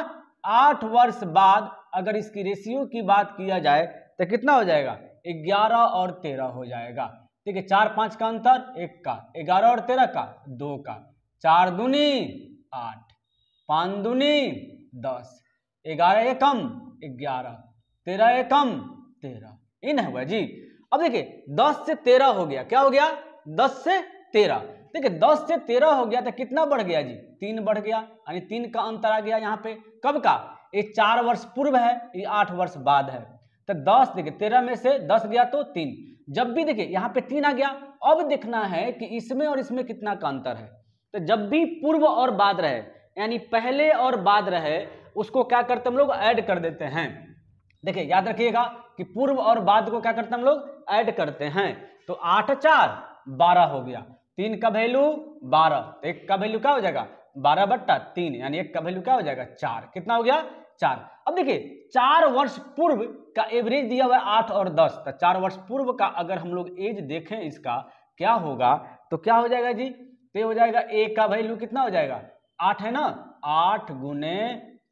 8 वर्ष बाद अगर इसकी रेशियो की बात किया जाए तो कितना हो जाएगा, 11 और 13 हो जाएगा। ठीक है, 4-5 का अंतर 1 का, 11 और 13 का 2 का, 4 दूनी 8, 5 दूनी 10, 11 एकम 11, 13 एकम 13, इन है जी। अब देखिए 10 से 13 हो गया, क्या हो गया, 10 से 13। देखिए 10 से 13 हो गया तो कितना बढ़ गया जी, 3 बढ़ गया, यानी 3 का अंतर आ गया यहाँ पे। कब का, ये 4 वर्ष पूर्व है, ये 8 वर्ष बाद है। तो 10, देखिए 13 में से 10 गया तो 3। जब भी देखिए यहाँ पे 3 आ गया, अब देखना है कि इसमें और इसमें कितना का अंतर है। तो जब भी पूर्व और बाद रहे, यानी पहले और बाद रहे, उसको क्या करते हम लोग, ऐड कर देते हैं। देखिए याद रखिएगा कि पूर्व और बाद को क्या करते हैं हम लोग, ऐड करते हैं। तो 8 4 12 हो गया, 3 का वैल्यू 12, तो 1 का वैल्यू क्या हो जाएगा, 12/3, यानी 1 का वैल्यू क्या हो जाएगा, 4। कितना हो गया, 4। अब देखिए 4 वर्ष पूर्व का एवरेज दिया हुआ है 8 और 10, तो 4 वर्ष पूर्व का अगर हम लोग एज देखें इसका क्या होगा, तो क्या हो जाएगा जी, तो हो जाएगा ए का वैल्यू कितना हो जाएगा, 8 है ना, 8 गुने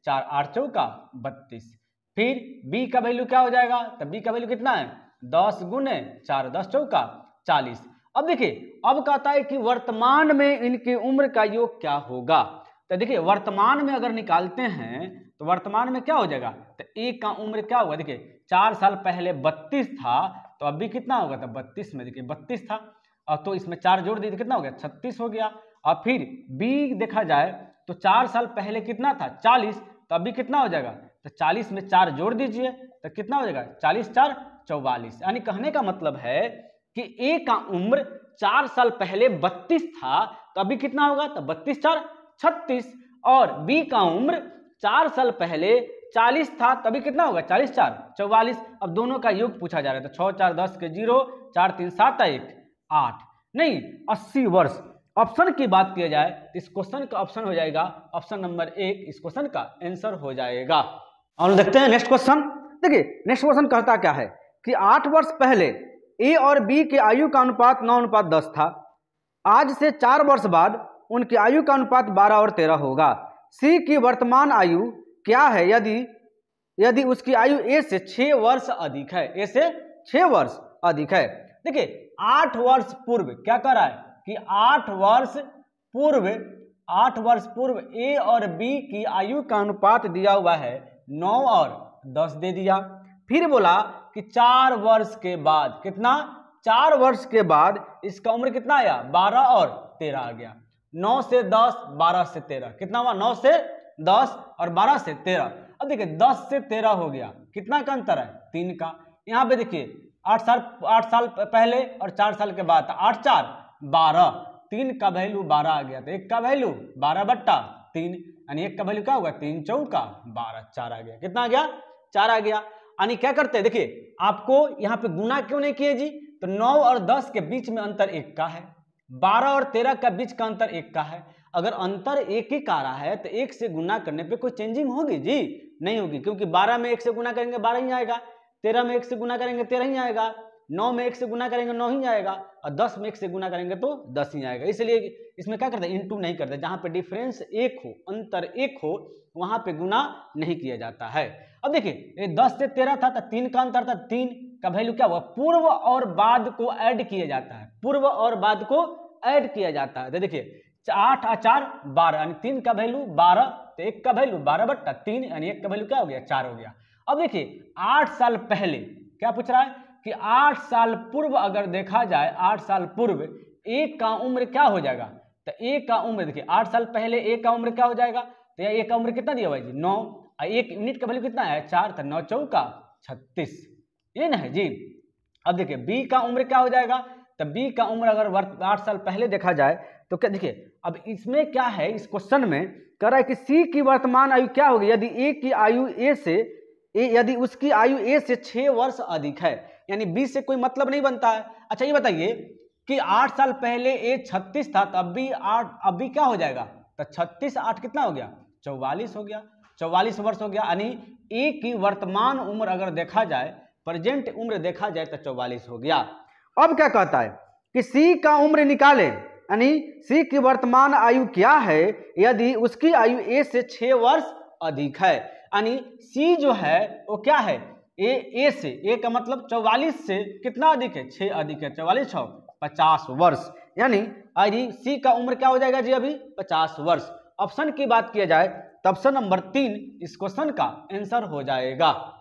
4, 8 चौका 32। फिर बी का वैल्यू क्या हो जाएगा, तो बी का वैल्यू कितना है, 10 गुने 4, 10 चौका 40। अब देखिए अब कहता है कि वर्तमान में इनकी उम्र का योग क्या होगा। तो देखिए वर्तमान में अगर निकालते हैं तो वर्तमान में क्या हो जाएगा, तो ए का उम्र क्या होगा, देखिए 4 साल पहले 32 था, तो अभी कितना होगा, तो 32 में देखिए 32 था, और तो इसमें 4 जोड़ दिए तो कितना हो गया, 36 हो गया। और फिर बी देखा जाए तो 4 साल पहले कितना था, 40, तो अभी कितना हो जाएगा, तो 40 में 4 जोड़ दीजिए तो कितना हो जाएगा, 40 4 44। यानी कहने का मतलब है कि ए का उम्र 4 साल पहले 32 था, तो अभी कितना होगा, तो 32 4 36, और बी का उम्र 4 साल पहले 40 था, तभी कितना होगा, 40 4 44। अब दोनों का योग पूछा जा रहा है, तो 6 4 10 के 0, 4 3 7 1 8, नहीं 80 वर्ष। ऑप्शन की बात किया जाए तो इस क्वेश्चन का ऑप्शन हो जाएगा ऑप्शन नंबर 1, इस क्वेश्चन का आंसर हो जाएगा। और देखते हैं नेक्स्ट क्वेश्चन। देखिए नेक्स्ट क्वेश्चन कहता क्या है कि 8 वर्ष पहले ए और बी के आयु का अनुपात 9:10 था। आज से 4 वर्ष बाद उनकी आयु का अनुपात 12 और 13 होगा। सी की वर्तमान आयु क्या है यदि उसकी आयु ए से 6 वर्ष अधिक है, ए से 6 वर्ष अधिक है। देखिए 8 वर्ष पूर्व क्या कर रहा है कि 8 वर्ष पूर्व ए और बी की आयु का अनुपात दिया हुआ है 9 और 10 दे दिया। फिर बोला कि 4 वर्ष के बाद कितना, 4 वर्ष के बाद इसका उम्र कितना आया, 12 और 13 आ गया। 9 से 10, 12 से 13 कितना हुआ, 9 से 10 और 12 से 13। अब देखिए 10 से 13 हो गया, कितना का अंतर है, 3 का। यहाँ पे देखिए 8 साल पहले और 4 साल के बाद, 8 4 12, 3 का वैल्यू 12 आ गया, तो 1 का वैल्यू 12/3, यानी 1 का वैल्यू क्या होगा, 3 चौका 12, 4 आ गया। कितना आ गया, 4 आ गया। यानी क्या करते हैं, देखिए आपको यहाँ पे गुना क्यों नहीं किए जी, तो 9 और 10 के बीच में अंतर 1 का है, 12 और 13 का बीच का अंतर 1 का है। अगर अंतर 1 ही का रहा है तो 1 से गुना करने पे कोई चेंजिंग होगी जी, नहीं होगी, क्योंकि 12 में 1 से गुना करेंगे 12 ही आएगा, 13 में 1 से गुना करेंगे 13 ही आएगा, 9 में 1 से गुना करेंगे 9 ही आएगा, और 10 में 1 से गुना करेंगे तो 10 ही आएगा। इसलिए इसमें क्या करते हैं, इंटू नहीं करते, जहां पे डिफरेंस 1 हो, अंतर 1 हो, वहां पे गुना नहीं किया जाता है। अब देखिए ये 10 से 13 था तो 3 का अंतर था, 3 का वैल्यू क्या हुआ, पूर्व और बाद को ऐड किया जाता है, पूर्व और बाद को ऐड किया जाता है। तो देखिए 8 और 4 12, यानी 3 का वैल्यू 12, तो 1 का वैल्यू 12/3, यानी 1 का वैल्यू क्या हो गया, 4 हो गया। अब देखिए 8 साल पहले क्या पूछ रहा है कि 8 साल पूर्व अगर देखा जाए, 8 साल पूर्व ए का उम्र क्या हो जाएगा, तो ए का उम्र देखिए 8 साल पहले ए का उम्र क्या हो जाएगा, तो ए का उम्र कितना दिया हुआ है जी, 9, और 1 यूनिट का वैल्यू कितना है, 4, तो 9 चौका 36, ये ना है जी। अब देखिए बी का उम्र क्या हो जाएगा, तो बी का उम्र अगर 8 साल पहले देखा जाए तो क्या, देखिए अब इसमें क्या है, इस क्वेश्चन में कह रहा है कि सी की वर्तमान आयु क्या होगी यदि ए की आयु यदि उसकी आयु ए से 6 वर्ष अधिक है, यानी बी से कोई मतलब नहीं बनता है। अच्छा ये बताइए कि 8 साल पहले ए 36 था, तो अभी क्या हो जाएगा, तो 36 8 कितना हो गया, 44 हो गया, 44 वर्ष हो गया। यानी ए की वर्तमान उम्र अगर देखा जाए, प्रेजेंट उम्र देखा जाए तो 44 हो गया। अब क्या कहता है कि सी का उम्र निकाले, यानी सी की वर्तमान आयु क्या है यदि उसकी आयु ए से 6 वर्ष अधिक है। यानी सी जो है वो क्या है, ए से, ए का मतलब 44 से कितना अधिक है, 6 अधिक है, 44 6 50 वर्ष, यानी सी का उम्र क्या हो जाएगा जी, अभी 50 वर्ष। ऑप्शन की बात किया जाए तो ऑप्शन नंबर 3 इस क्वेश्चन का आंसर हो जाएगा।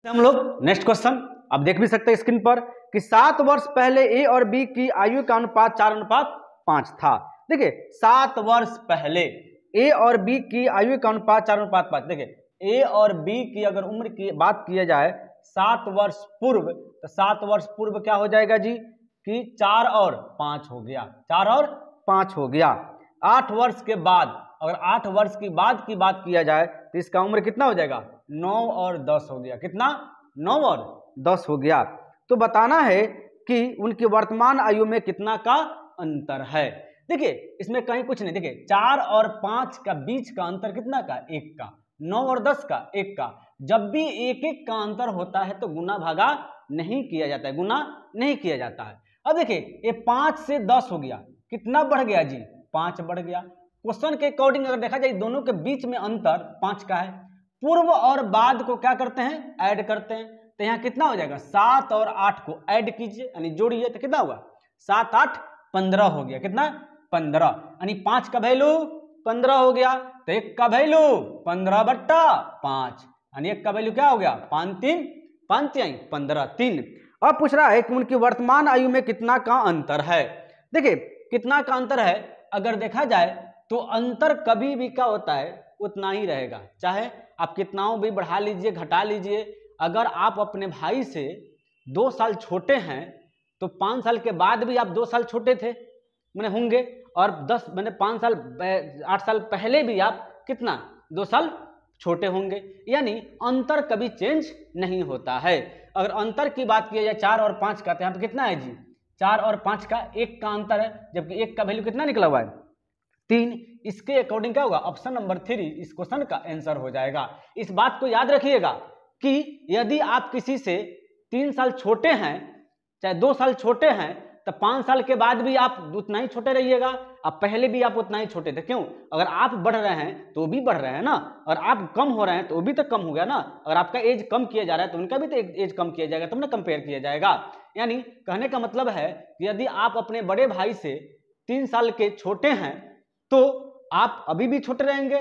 हम लोग नेक्स्ट क्वेश्चन अब देख भी सकते हैं स्क्रीन पर कि 7 वर्ष पहले ए और बी की आयु का अनुपात 4:5 था। देखिए 7 वर्ष पहले ए और बी की आयु का अनुपात 4:5। देखिए ए और बी की अगर उम्र की बात किया जाए 7 वर्ष पूर्व, तो 7 वर्ष पूर्व क्या हो जाएगा जी कि 4 और 5 हो गया, 4 और 5 हो गया। 8 वर्ष के बाद, अगर 8 वर्ष की बाद की बात किया जाए तो इसका उम्र कितना हो जाएगा, 9 और 10 हो गया। कितना, 9 और 10 हो गया। तो बताना है कि उनकी वर्तमान आयु में कितना का अंतर है। देखिए इसमें कहीं कुछ नहीं, देखिए 4 और 5 का बीच का अंतर कितना का, 1 का, 9 और 10 का 1 का। जब भी 1 का अंतर होता है तो गुना भागा नहीं किया जाता है, गुना नहीं किया जाता है। अब देखिए ये 5 से 10 हो गया, कितना बढ़ गया जी, 5 बढ़ गया। क्वेश्चन के अकॉर्डिंग अगर देखा जाए दोनों के बीच में अंतर 5 का है। पूर्व और बाद को क्या करते हैं, ऐड करते हैं, तो यहाँ कितना हो जाएगा, 7 और 8 को ऐड कीजिए यानी जोड़िए तो कितना हुआ, 7 8 15 हो गया। कितना, 15, यानी 5 का वैल्यू 15 हो गया, तो 1 का वैल्यू 15/5, यानी 1 का वैल्यू क्या हो गया 5 3 15 3। अब पूछ रहा है कि उनकी वर्तमान आयु में कितना का अंतर है। देखिए कितना का अंतर है, अगर देखा जाए तो अंतर कभी भी क्या होता है उतना ही रहेगा, चाहे आप कितना भी बढ़ा लीजिए घटा लीजिए। अगर आप अपने भाई से 2 साल छोटे हैं तो 5 साल के बाद भी आप 2 साल छोटे थे मैंने होंगे, और 5 साल 8 साल पहले भी आप कितना 2 साल छोटे होंगे, यानी अंतर कभी चेंज नहीं होता है। अगर अंतर की बात की जाए 4 और 5 का, तो यहाँ पे कितना है जी 4 और 5 का 1 का अंतर है, जबकि 1 का वैल्यू कितना निकला हुआ है 3। इसके अकॉर्डिंग क्या होगा ऑप्शन नंबर 3 इस क्वेश्चन का आंसर हो जाएगा। इस बात को याद रखिएगा कि यदि आप किसी से 3 साल छोटे हैं चाहे 2 साल छोटे हैं तो 5 साल के बाद भी आप उतना ही छोटे रहिएगा, अब पहले भी आप उतना ही छोटे थे। क्यों? अगर आप बढ़ रहे हैं तो भी बढ़ रहे हैं ना, और आप कम हो रहे हैं तो भी तो कम हो गया ना, अगर आपका एज कम किया जा रहा है तो उनका भी तो एज कम किया जाएगा, तब ना कंपेयर किया जाएगा। यानी कहने का मतलब है कि यदि आप अपने बड़े भाई से 3 साल के छोटे हैं तो आप अभी भी छोटे रहेंगे,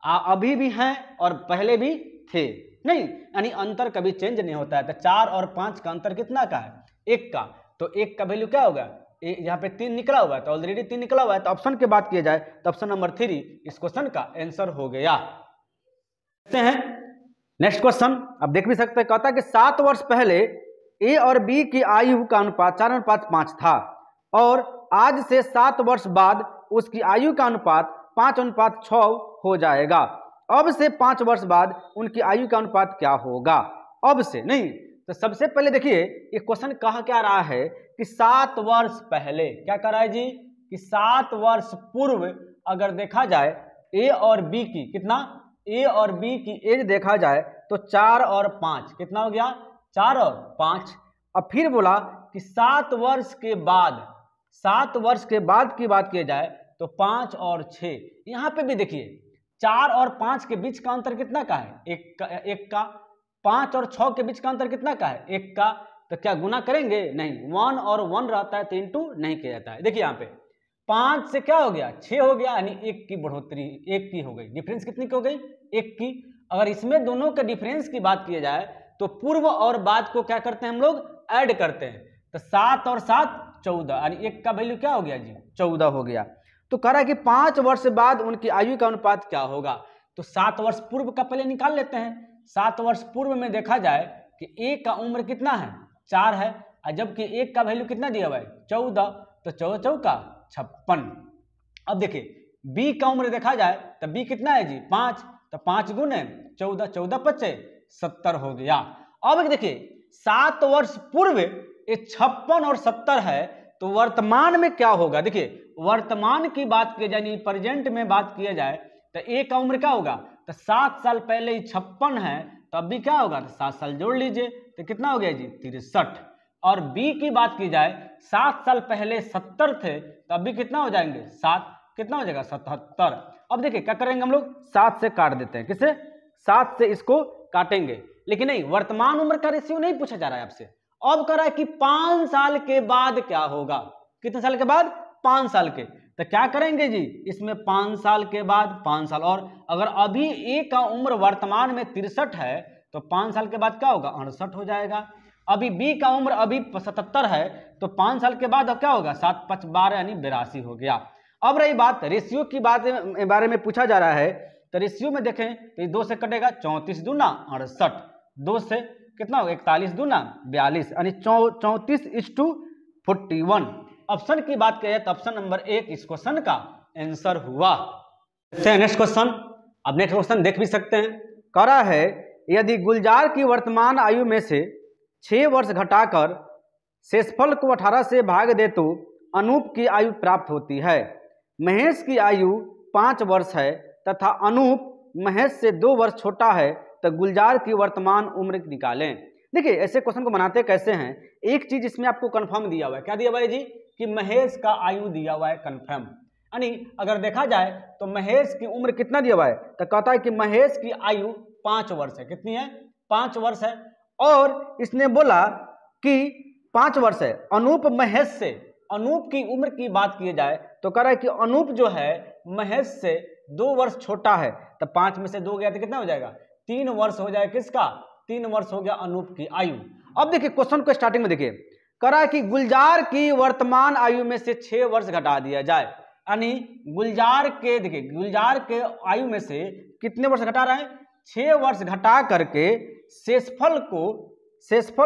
अभी भी हैं और पहले भी थे नहीं, यानी अंतर कभी चेंज नहीं होता है। तो 4 और 5 का अंतर कितना का है 1 का, तो 1 का वैल्यू क्या होगा यहाँ पे 3 निकला हुआ है, तो ऑलरेडी 3 निकला हुआ है, तो ऑप्शन की बात किया जाए तो ऑप्शन नंबर 3 इस क्वेश्चन का आंसर हो गया। देखते हैं नेक्स्ट क्वेश्चन। अब देख भी सकते हैं, कहता है कि 7 वर्ष पहले ए और बी की आयु का अनुपात 4:5 था और आज से 7 वर्ष बाद उसकी आयु का अनुपात 5:6 हो जाएगा। अब से 5 वर्ष बाद उनकी आयु का अनुपात क्या होगा? अब से नहीं, तो सबसे पहले देखिए ये क्वेश्चन कहा क्या रहा है कि 7 वर्ष पहले, क्या कर रहा है जी कि 7 वर्ष पूर्व अगर देखा जाए ए और बी की कितना ए और बी की एज देखा जाए तो 4 और 5 कितना हो गया 4 और 5। अब फिर बोला कि 7 वर्ष के बाद, 7 वर्ष के बाद की बात की जाए तो 5 और 6। यहाँ पे भी देखिए 4 और 5 के बीच का अंतर कितना का है 1 का, 5 और 6 के बीच का अंतर कितना का है 1 का, तो क्या गुना करेंगे? नहीं, 1 और 1 रहता है तो इंटू नहीं किया जाता है। देखिए यहाँ पे 5 से क्या हो गया 6 हो गया, यानी 1 की बढ़ोतरी 1 की हो गई, डिफरेंस कितनी की हो गई 1 की। अगर इसमें दोनों के डिफरेंस की बात की जाए तो पूर्व और बाद को क्या करते हैं हम लोग ऐड करते हैं, तो 7 और 7 14, यानी 1 का वैल्यू क्या हो गया जी 14 हो गया। तो कह रहा है कि 5 वर्ष बाद उनकी आयु का अनुपात क्या होगा, तो 7 वर्ष पूर्व का पहले निकाल लेते हैं। 7 वर्ष पूर्व में देखा जाए कि ए का उम्र कितना है 4 है, और जबकि 1 का वैल्यू कितना दिया हुआ है 14, तो 14 चौका 56। अब देखिए बी का उम्र देखा जाए तो बी कितना है जी 5, तो 5 गुने 14, 14 5 70 हो गया। अब देखिए 7 वर्ष पूर्व ये 56 और 70 है, तो वर्तमान में क्या होगा? देखिए वर्तमान की बात की जाए, प्रेजेंट में बात किया जाए तो ए का उम्र क्या होगा, तो 7 साल पहले 56 है, तो अब भी क्या होगा तो 7 साल जोड़ लीजिए तो कितना हो गया जी 63। और बी की बात की जाए 7 साल पहले 70 थे, तो अब भी कितना हो जाएंगे 7, कितना हो जाएगा 77। अब देखिए क्या करेंगे हम लोग 7 से काट देते हैं, किसे 7 से इसको काटेंगे, लेकिन नहीं वर्तमान उम्र का रेशियो नहीं पूछा जा रहा है आपसे। अब कह रहा है कि 5 साल के बाद क्या होगा, कितने साल के बाद 5 साल के, तो क्या करेंगे जी इसमें 5 साल के बाद 5 साल, और अगर अभी ए का उम्र वर्तमान में 63 है तो 5 साल के बाद क्या होगा 68 हो जाएगा। अभी बी का उम्र अभी 77 है, तो 5 साल के बाद अब क्या होगा 7 5 12 यानी 82 हो गया। अब रही बात रेशियो की बारे में पूछा जा रहा है, तो रेशियो में देखें तो 2 से कटेगा 34 दूना 68, 2 से कितना होगा 41 दूना 42, यानी 34:41। ऑप्शन की बात करें तो ऑप्शन नंबर 1 इस क्वेश्चन का आंसर हुआ। Next question. अब नेक्स्ट क्वेश्चन देख भी सकते हैं, कह रहा है यदि गुलजार की वर्तमान आयु में से 6 वर्ष घटाकर शेषफल को 18 से भाग दे तो अनूप की आयु प्राप्त होती है। महेश की आयु 5 वर्ष है तथा अनूप महेश से 2 वर्ष छोटा है, तो गुलजार की वर्तमान उम्र निकालें। देखिए ऐसे क्वेश्चन को बनाते कैसे हैं, एक चीज इसमें आपको कंफर्म दिया हुआ है, क्या दिया हुआ है जी कि महेश का आयु दिया हुआ है कंफर्म, यानी अगर देखा जाए तो महेश की उम्र कितना दिया हुआ है, तो कहता है कि महेश की आयु 5 वर्ष है, कितनी है 5 वर्ष है, और इसने बोला कि 5 वर्ष है। अनूप महेश से, अनूप की उम्र की बात की जाए तो कह रहा है कि अनूप जो है महेश से 2 वर्ष छोटा है, तो 5 में से 2 गया तो कितना हो जाएगा, 3 वर्ष हो जाएगा। किसका, 3 वर्ष हो गया अनूप की आयु। अब देखिए क्वेश्चन को स्टार्टिंग में देखिए, करा कि गुलजार की वर्तमान आयु में से 6 वर्ष घटा दिया जाए, यानी गुलजार के, देखिए गुलजार के आयु में से कितने वर्ष घटा रहे हैं, 6 वर्ष घटा करके शेषफल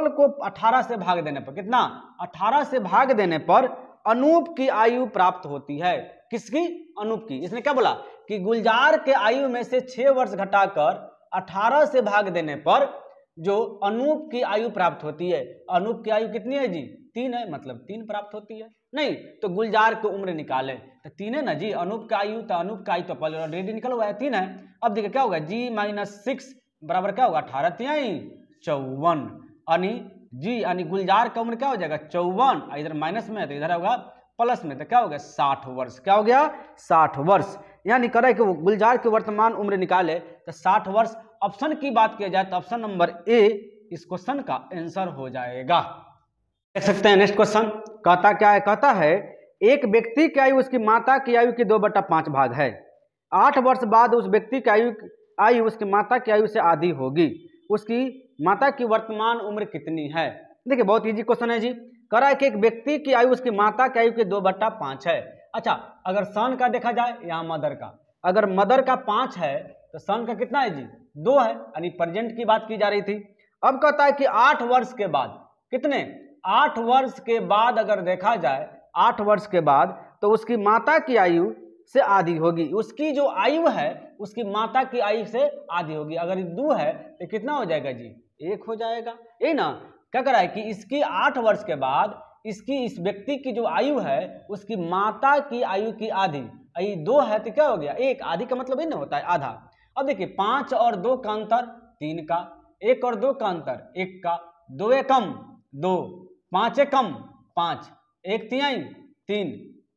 को 18 से भाग देने पर, कितना, 18 से भाग देने पर अनूप की आयु प्राप्त होती है। किसकी, अनूप की। इसने क्या बोला कि गुलजार के आयु में से 6 वर्ष घटाकर 18 से भाग देने पर जो अनूप की आयु प्राप्त होती है। अनूप की आयु कितनी है जी, 3 है, मतलब 3 प्राप्त होती है। नहीं तो गुलजार की उम्र निकाले तो 3 है ना जी, अनूप का आयु, तो अनूप का आयु तो पहले ऑलरेडी निकल हुआ है, 3 है। अब देखिए क्या होगा, जी माइनस 6 बराबर क्या होगा, 18 3 54, यानी जी यानी गुलजार का उम्र क्या हो जाएगा 54, इधर माइनस में है तो इधर होगा प्लस में, तो क्या हो गया 60 वर्ष। क्या हो गया, 60 वर्ष। यानी करे कि गुलजार की वर्तमान उम्र निकाले तो 60 वर्ष। ऑप्शन की बात किया जाए तो ऑप्शन नंबर ए इस क्वेश्चन का आंसर हो जाएगा। देख सकते हैं नेक्स्ट क्वेश्चन कहता क्या है, कहता है एक व्यक्ति की आयु उसकी माता की आयु की 2/5 भाग है। 8 वर्ष बाद उस व्यक्ति की आयु उसकी माता की आयु से आधी होगी। उसकी माता की वर्तमान उम्र कितनी है। देखिए बहुत इजी क्वेश्चन है जी। कह रहा है कि एक व्यक्ति की आयु उसकी माता की आयु की 2/5 है। अच्छा, अगर सन का देखा जाए, यहाँ मदर का, अगर मदर का 5 है तो सन का कितना है जी, 2 है, यानी प्रेजेंट की बात की जा रही थी। अब कहता है कि 8 वर्ष के बाद, कितने, 8 वर्ष के बाद अगर देखा जाए, 8 वर्ष के बाद तो उसकी माता की आयु से आधी होगी। उसकी जो आयु है उसकी माता की आयु से आधी होगी। अगर 2 है तो कितना हो जाएगा जी, 1 हो जाएगा। यही ना, क्या कर रहा है कि इसकी 8 वर्ष के बाद इसकी, इस व्यक्ति की जो आयु है उसकी माता की आयु की आधी, 2 है तो क्या हो गया 1, आधी का मतलब ही ना होता है आधा। अब देखिए 5 और 2 का अंतर 3 का, 1 और 2 का अंतर 1 का, 2 एकम 2, 5 एकम 5, 1 तिहाई 3,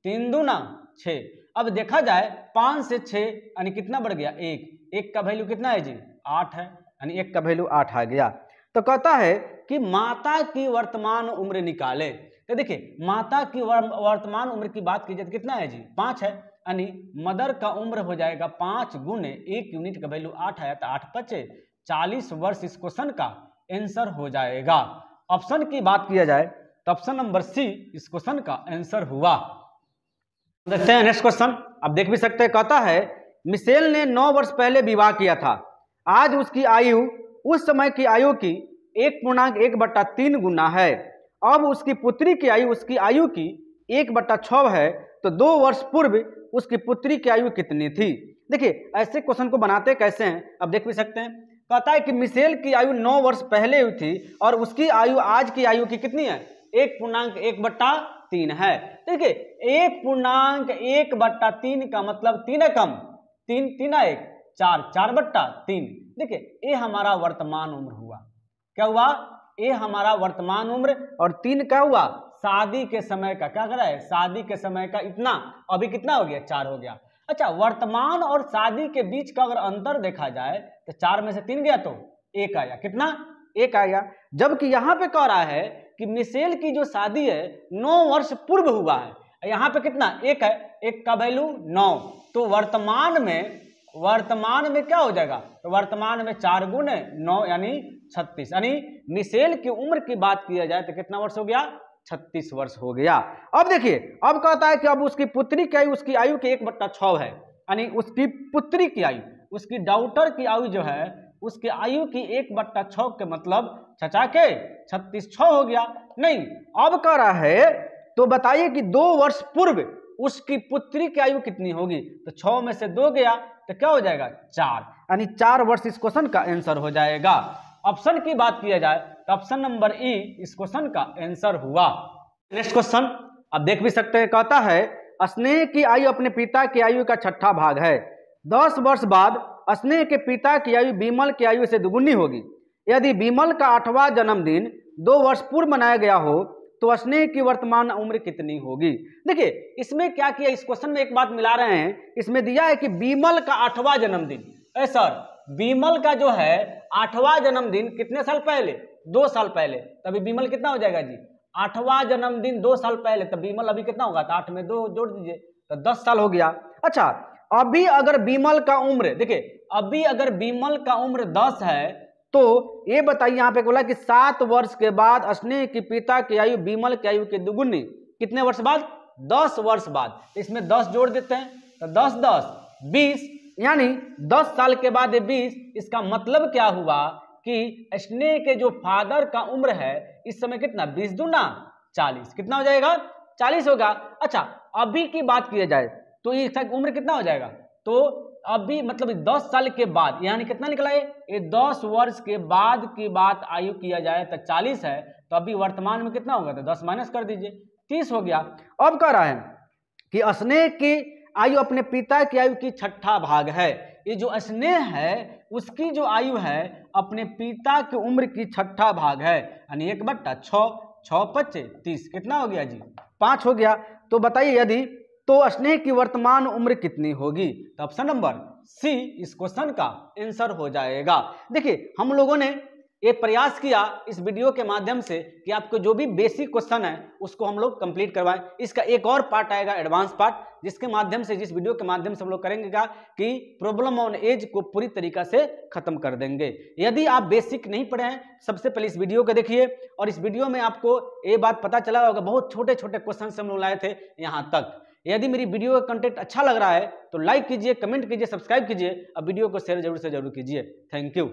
3 दूना 6। अब देखा जाए 5 से 6 यानी कितना बढ़ गया 1, 1 का वैल्यू कितना है जी 8 है, यानी 1 का वैल्यू 8 आ गया। तो कहता है कि माता की वर्तमान उम्र निकाले। तो देखिए माता की वर्तमान उम्र की बात की जाए तो कितना है जी 5 है, यानी मदर का उम्र हो जाएगा 5 गुने 1 यूनिट का वैल्यू 8 आया तो 8 5 40 वर्ष। इस क्वेश्चन का आंसर हो जाएगा। ऑप्शन की बात किया जाए तो ऑप्शन नंबर सी इस क्वेश्चन का आंसर हुआ। देखते हैं नेक्स्ट क्वेश्चन, आप देख भी सकते हैं। कहता है मिशेल ने 9 वर्ष पहले विवाह किया था। आज उसकी आयु उस समय की आयु की 1.1/3 गुना है। अब उसकी पुत्री की आयु उसकी आयु की 1/6 है, तो 2 वर्ष पूर्व उसकी पुत्री की आयु कितनी थी। देखिए ऐसे क्वेश्चन को बनाते कैसे हैं, अब देख भी सकते हैं। कहता है कि मिशेल की आयु 9 वर्ष पहले हुई थी और उसकी आयु आज की आयु की कितनी है 1.1/3 है। देखिए 1.1/3 का मतलब 3 कम 3 3 1 4 4/3। देखिए ये हमारा वर्तमान उम्र हुआ। क्या हुआ, ये हमारा वर्तमान उम्र, और 3 क्या हुआ शादी के समय का। क्या कर रहा है, शादी के समय का इतना, अभी कितना हो गया 4 हो गया। अच्छा, वर्तमान और शादी के बीच का अगर अंतर देखा जाए तो 4 में से 3 गया तो 1 आया। कितना, 1 आया। जबकि यहाँ पे कह रहा है कि मिशेल की जो शादी है 9 वर्ष पूर्व हुआ है, यहाँ पे कितना 1 है, 1 का वैल्यू 9। तो वर्तमान में क्या हो जाएगा, तो वर्तमान में 4 गुने 9 यानी 36, यानी मिशेल की उम्र की बात किया जाए तो कितना वर्ष हो गया 36 वर्ष हो गया। अब देखिए अब कहता है कि अब उसकी पुत्री की आयु उसकी आयु के 1/6 है, यानी उसकी पुत्री की आयु, उसकी डॉटर की आयु जो है उसकी आयु की 1/6 के मतलब चचा के 36 6 हो गया। नहीं, अब कह रहा है तो बताइए कि 2 वर्ष पूर्व उसकी पुत्री की आयु कितनी होगी। तो 6 में से 2 गया तो क्या हो जाएगा 4, यानी 4 वर्ष इस क्वेश्चन का आंसर हो जाएगा। ऑप्शन की बात किया जाए तो ऑप्शन नंबर ई इस क्वेश्चन का आंसर हुआ। नेक्स्ट क्वेश्चन आप देख भी सकते हैं। कहता है स्नेह की आयु अपने पिता की आयु का 6ठा भाग है। 10 वर्ष बाद स्नेह के पिता की आयु बीमल की आयु से दुगुनी होगी। यदि बीमल का 8वां जन्मदिन 2 वर्ष पूर्व मनाया गया हो तो स्नेह की वर्तमान उम्र कितनी होगी। देखिए इसमें क्या किया, इस क्वेश्चन में एक बात मिला रहे हैं। इसमें दिया है कि बीमल का 8वां जन्मदिन। सर बीमल का जो है 8वां जन्मदिन कितने साल पहले, 2 साल पहले, तभी बीमल कितना हो जाएगा जी 8वां जन्मदिन 2 साल पहले, तब बीमल अभी कितना होगा, तो 8 में 2 जोड़ दीजिए तो 10 साल हो गया। अच्छा, अभी अगर बीमल का उम्र, देखिए अभी अगर बीमल का उम्र 10 है तो ये बताइए यहाँ पे बोला कि 7 वर्ष के बाद स्नेह के पिता की आयु बीमल की आयु के दुगुनी, कितने वर्ष बाद? 10 वर्ष बाद। इसमें 10 जोड़ देते हैं तो 10 10 20, यानी 10 साल के बाद 20। इसका मतलब क्या हुआ कि स्नेह के जो फादर का उम्र है इस समय कितना? 20 दूना 40, कितना हो जाएगा? 40 होगा। अच्छा, अभी की बात की जाए तो इसका उम्र कितना हो जाएगा? तो अभी मतलब 10 साल के बाद, यानी कितना निकला ये 10 वर्ष के बाद की बात आयु किया जाए तो 40 है, तो अभी वर्तमान में कितना होगा? तो 10 माइनस कर दीजिए, 30 हो गया। अब कह रहा है कि स्नेह की आयु अपने पिता की आयु की छठा भाग है। ये जो स्नेह है उसकी जो आयु है अपने पिता की उम्र की छठा भाग है, यानी 1/6, 6 5 30, कितना हो गया जी? 5 हो गया। तो बताइए यदि तो स्नेह की वर्तमान उम्र कितनी होगी? तो ऑप्शन नंबर सी इस क्वेश्चन का आंसर हो जाएगा। देखिए हम लोगों ने ये प्रयास किया इस वीडियो के माध्यम से कि आपको जो भी बेसिक क्वेश्चन है उसको हम लोग कंप्लीट करवाएं। इसका एक और पार्ट आएगा एडवांस पार्ट, जिसके माध्यम से, जिस वीडियो के माध्यम से हम लोग करेंगे कि प्रॉब्लम ऑन एज को पूरी तरीका से खत्म कर देंगे। यदि आप बेसिक नहीं पढ़े हैं, सबसे पहले इस वीडियो को देखिए, और इस वीडियो में आपको ये बात पता चला होगा बहुत छोटे छोटे क्वेश्चन हम लोग लाए थे यहाँ तक। यदि मेरी वीडियो का कंटेंट अच्छा लग रहा है तो लाइक कीजिए, कमेंट कीजिए, सब्सक्राइब कीजिए, और वीडियो को शेयर जरूर से जरूर कीजिए। Thank you.